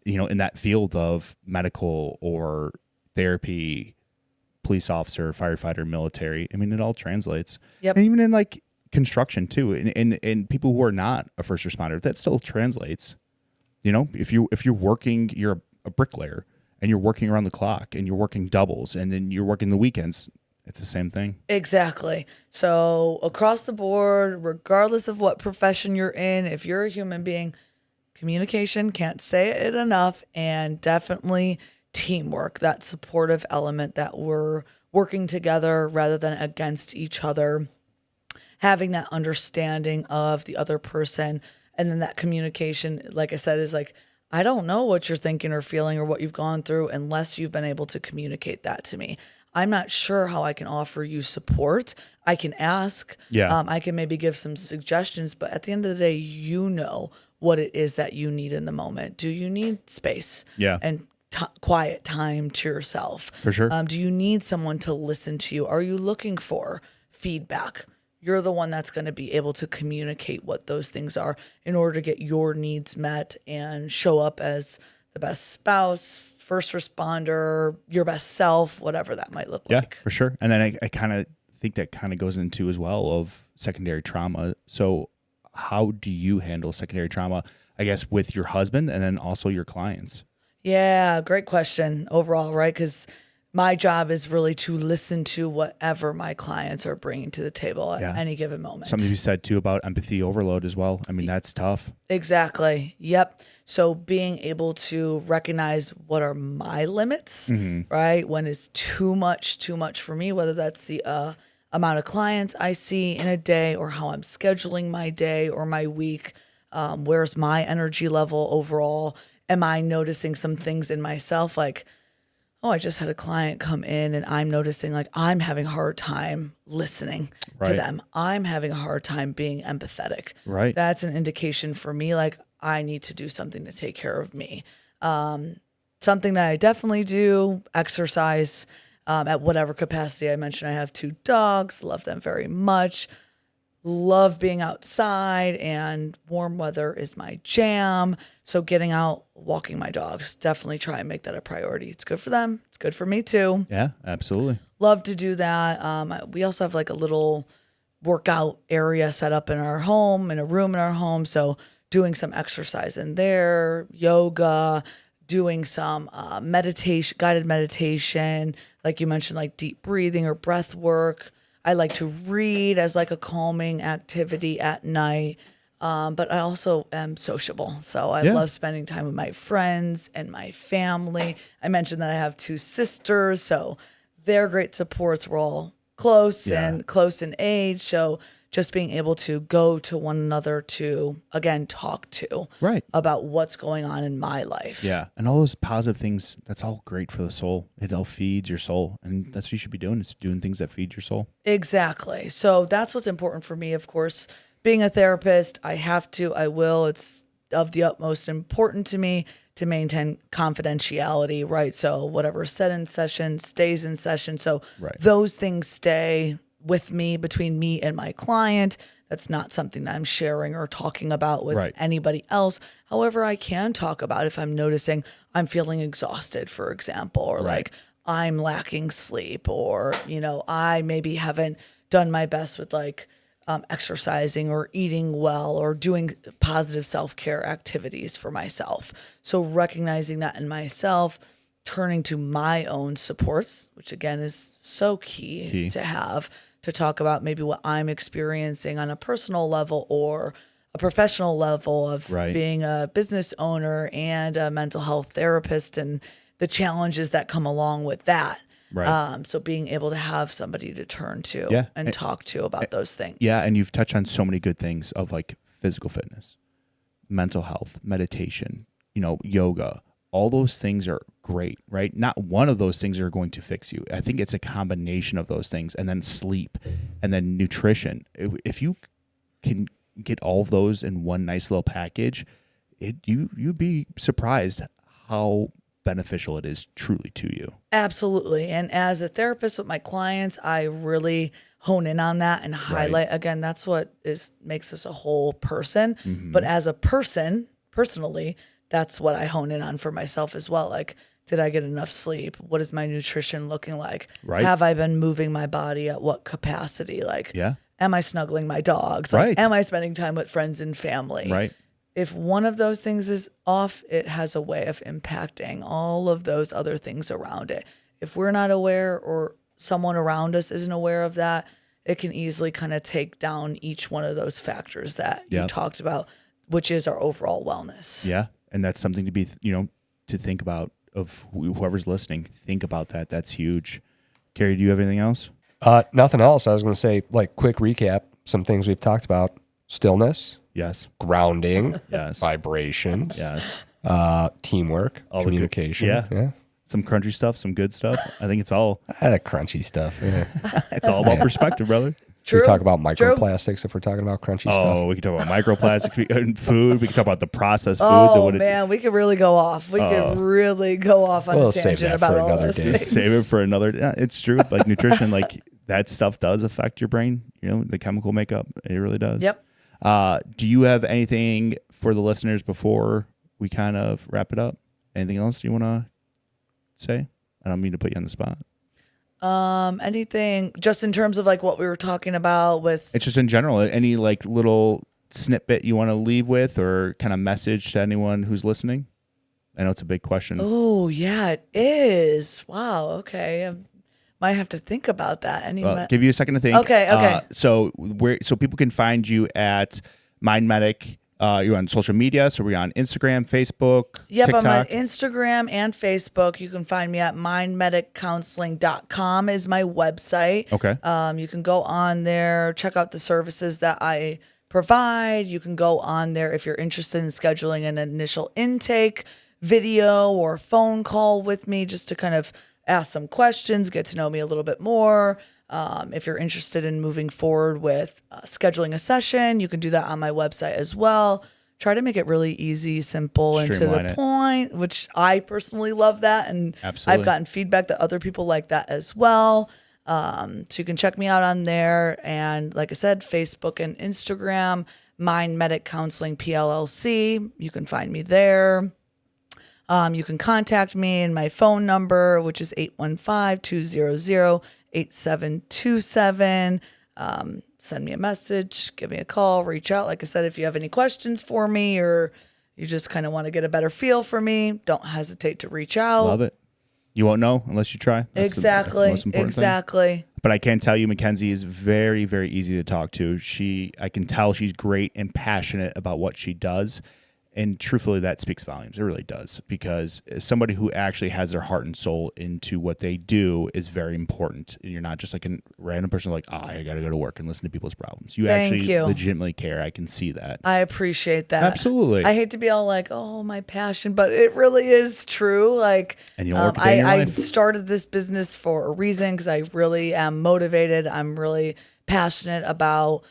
B: in that field of medical or therapy, police officer, firefighter, military. I mean, it all translates.
A: Yep.
B: And even in like construction too, and people who are not a first responder, that still translates. If you're working, you're a bricklayer, and you're working around the clock, and you're working doubles, and then you're working the weekends. It's the same thing.
A: Exactly. So across the board, regardless of what profession you're in, if you're a human being, communication, can't say it enough, and definitely teamwork, that supportive element that we're working together rather than against each other, having that understanding of the other person, and then that communication, like I said, is like, I don't know what you're thinking or feeling or what you've gone through unless you've been able to communicate that to me. I'm not sure how I can offer you support. I can ask.
B: Yeah.
A: I can maybe give some suggestions, but at the end of the day, you know what it is that you need in the moment. Do you need space?
B: Yeah.
A: And quiet time to yourself?
B: For sure.
A: Do you need someone to listen to you? Are you looking for feedback? You're the one that's going to be able to communicate what those things are in order to get your needs met and show up as the best spouse, first responder, your best self, whatever that might look
B: Yeah,
A: like.
B: for sure. And then I kind of think that kind of goes into as well of secondary trauma. So how do you handle secondary trauma, I guess, with your husband and then also your clients?
A: Yeah, great question overall, right? Because my job is really to listen to whatever my clients are bringing to the table at
B: Yeah.
A: any given moment.
B: Something you said too about empathy overload as well. I mean, that's tough.
A: Exactly. Yep. So being able to recognize what are my limits, right? When is too much for me, whether that's the amount of clients I see in a day or how I'm scheduling my day or my week. Where's my energy level overall? Am I noticing some things in myself like, oh, I just had a client come in and I'm noticing like I'm having a hard time listening to
B: Right.
A: them. I'm having a hard time being empathetic.
B: Right.
A: That's an indication for me, like I need to do something to take care of me. Something that I definitely do, exercise at whatever capacity. I mentioned I have 2 dogs, love them very much. Love being outside, and warm weather is my jam. So getting out, walking my dogs, definitely try and make that a priority. It's good for them. It's good for me too.
B: Yeah, absolutely.
A: Love to do that. We also have like a little workout area set up in our home, in a room in our home. So doing some exercise in there, yoga, doing some meditation, guided meditation, like you mentioned, like deep breathing or breath work. I like to read as like a calming activity at night. But I also am sociable. So I love spending time with my friends and my family. I mentioned that I have 2 sisters, so they're great supports. We're all close and close in age. So just being able to go to one another to, again, talk to about what's going on in my life.
B: Yeah. And all those positive things, that's all great for the soul. It all feeds your soul. And that's what you should be doing, is doing things that feed your soul.
A: Exactly. So that's what's important for me, of course. Being a therapist, I have to, I will. It's of the utmost important to me to maintain confidentiality, right? So whatever's said in session stays in session. So those things stay with me, between me and my client. That's not something that I'm sharing or talking about with anybody else. However, I can talk about if I'm noticing I'm feeling exhausted, for example, or like I'm lacking sleep, or, you know, I maybe haven't done my best with like exercising or eating well or doing positive self-care activities for myself. So recognizing that in myself, turning to my own supports, which again is so key to have, to talk about maybe what I'm experiencing on a personal level or a professional level of being a business owner and a mental health therapist and the challenges that come along with that. So being able to have somebody to turn to and talk to about those things.
B: Yeah. And you've touched on so many good things of like physical fitness, mental health, meditation, you know, yoga. All those things are great, right? Not one of those things are going to fix you. I think it's a combination of those things, and then sleep, and then nutrition. If you can get all of those in one nice little package, you'd be surprised how beneficial it is truly to you.
A: Absolutely. And as a therapist with my clients, I really hone in on that and highlight, again, that's what makes us a whole person. But as a person, personally, that's what I hone in on for myself as well. Like, did I get enough sleep? What is my nutrition looking like? Have I been moving my body at what capacity? Like, am I snuggling my dogs? Like, am I spending time with friends and family? If one of those things is off, it has a way of impacting all of those other things around it. If we're not aware, or someone around us isn't aware of that, it can easily kind of take down each one of those factors that you talked about, which is our overall wellness.
B: Yeah. And that's something to be, to think about, of whoever's listening. Think about that. That's huge. Carrie, do you have anything else?
C: Nothing else. I was going to say, like, quick recap, some things we've talked about: stillness, grounding, vibrations, teamwork, communication.
B: Some crunchy stuff, some good stuff. I think it's all
C: crunchy stuff.
B: It's all about perspective, brother.
C: Should we talk about microplastics if we're talking about crunchy stuff?
B: Oh, we can talk about microplastics and food. We can talk about the processed foods.
A: Oh, and man, we could really go off. We could really go off on a tangent about all those things.
B: Save it for another day. Yeah, it's true. Like nutrition, like that stuff does affect your brain. The chemical makeup. It really does.
A: Yep.
B: Do you have anything for the listeners before we kind of wrap it up? Anything else you want to say? I don't mean to put you on the spot.
A: Anything just in terms of like what we were talking about with,
B: it's just in general, any like little snippet you want to leave with, or kind of message to anyone who's listening? I know it's a big question.
A: Oh yeah, it is. Wow. Okay. I might have to think about that.
B: Give you a second to think.
A: Okay.
B: So people can find you at Mind Medic. You're on social media, so we're on Instagram, Facebook, TikTok.
A: I'm on Instagram and Facebook. You can find me at mindmediccounseling.com is my website.
B: Okay.
A: You can go on there, check out the services that I provide. You can go on there if you're interested in scheduling an initial intake video or phone call with me, just to kind of ask some questions, get to know me a little bit more. If you're interested in moving forward with scheduling a session, you can do that on my website as well. Try to make it really easy, simple, and to the point, which I personally love that. And I've gotten feedback that other people like that as well. So you can check me out on there. And like I said, Facebook and Instagram, Mind Medic Counseling PLLC. You can find me there. You can contact me in my phone number, which is 815-200-8727. Send me a message, give me a call, reach out. Like I said, if you have any questions for me or you just kind of want to get a better feel for me, don't hesitate to reach out.
B: Love it. You won't know unless you try.
A: That's the most important thing.
B: But I can tell you, McKenzie is very, very easy to talk to. I can tell she's great and passionate about what she does. And truthfully, that speaks volumes. It really does, because somebody who actually has their heart and soul into what they do is very important. And you're not just like a random person like, I got to go to work and listen to people's problems. You legitimately care. I can see that.
A: I appreciate that.
B: Absolutely.
A: I hate to be all like, oh, my passion, but it really is true. Like,
B: and you work in your life.
A: I started this business for a reason, because I really am motivated. I'm really passionate about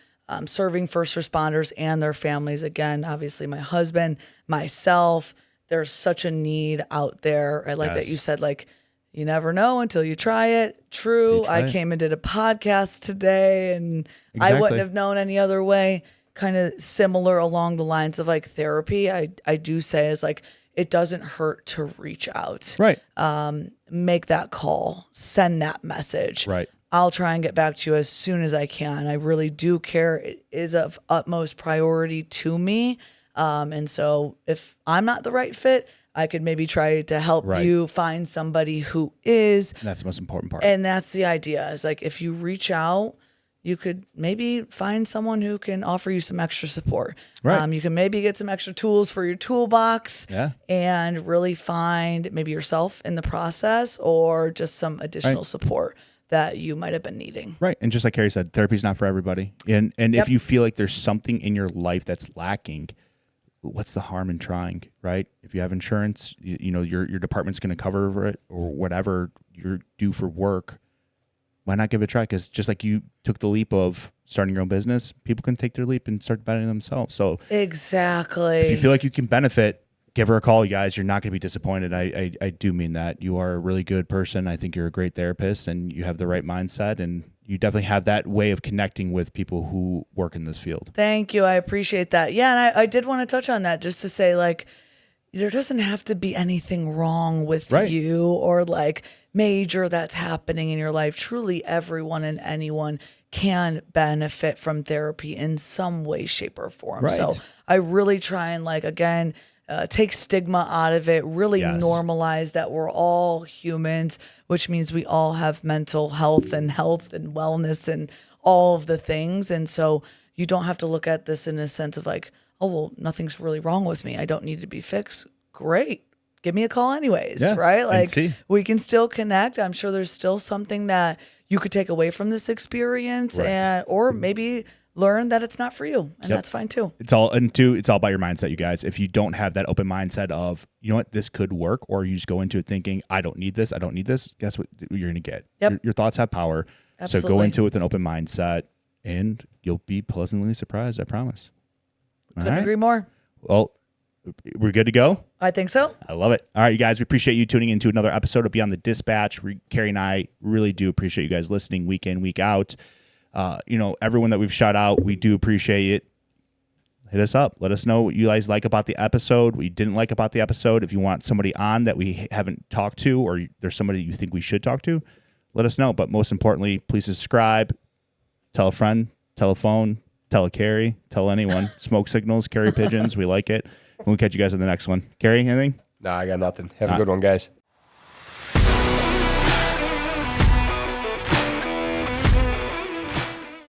A: serving first responders and their families. Again, obviously my husband, myself, there's such a need out there. I like that you said, like, you never know until you try it. True. I came and did a podcast today, and I wouldn't have known any other way. Kind of similar along the lines of like therapy. I do say is like, it doesn't hurt to reach out.
B: Right.
A: Make that call, send that message.
B: Right.
A: I'll try and get back to you as soon as I can. I really do care. It is of utmost priority to me. And so if I'm not the right fit, I could maybe try to help you find somebody who is.
B: And that's the most important part.
A: And that's the idea, is like, if you reach out, you could maybe find someone who can offer you some extra support.
B: Right.
A: You can maybe get some extra tools for your toolbox and really find maybe yourself in the process, or just some additional support that you might have been needing.
B: Right. And just like Carrie said, therapy's not for everybody. And if you feel like there's something in your life that's lacking, what's the harm in trying, right? If you have insurance, you know, your department's going to cover it, or whatever you're due for work. Why not give it a try? Because just like you took the leap of starting your own business, people can take their leap and start bettering themselves. So
A: exactly.
B: If you feel like you can benefit, give her a call, you guys. You're not going to be disappointed. I do mean that. You are a really good person. I think you're a great therapist, and you have the right mindset, and you definitely have that way of connecting with people who work in this field.
A: Thank you. I appreciate that. Yeah, and I did want to touch on that, just to say, like, there doesn't have to be anything wrong with you or like major that's happening in your life. Truly, everyone and anyone can benefit from therapy in some way, shape, or form.
B: Right.
A: So I really try and, like, again, take stigma out of it, really normalize that we're all humans, which means we all have mental health and wellness and all of the things. And so you don't have to look at this in a sense of like, oh, well, nothing's really wrong with me. I don't need to be fixed. Great. Give me a call anyways, right? Like, we can still connect. I'm sure there's still something that you could take away from this experience, or maybe learn that it's not for you, and that's fine too.
B: It's all about your mindset, you guys. If you don't have that open mindset of, you know what, this could work, or you just go into it thinking, I don't need this, guess what you're going to get? Your thoughts have power.
A: Absolutely.
B: So go into it with an open mindset, and you'll be pleasantly surprised, I promise.
A: Couldn't agree more.
B: Well, we're good to go?
A: I think so.
B: I love it. All right, you guys, we appreciate you tuning into another episode of Beyond the Dispatch. Carrie and I really do appreciate you guys listening week in, week out. Everyone that we've shout out, we do appreciate it. Hit us up. Let us know what you guys like about the episode, what you didn't like about the episode. If you want somebody on that we haven't talked to, or there's somebody you think we should talk to, let us know. But most importantly, please subscribe, tell a friend, tell a phone, tell a Carrie, tell anyone. Smoke signals, carry pigeons. We like it. We'll catch you guys on the next one. Carrie, anything?
C: No, I got nothing. Have a good one, guys.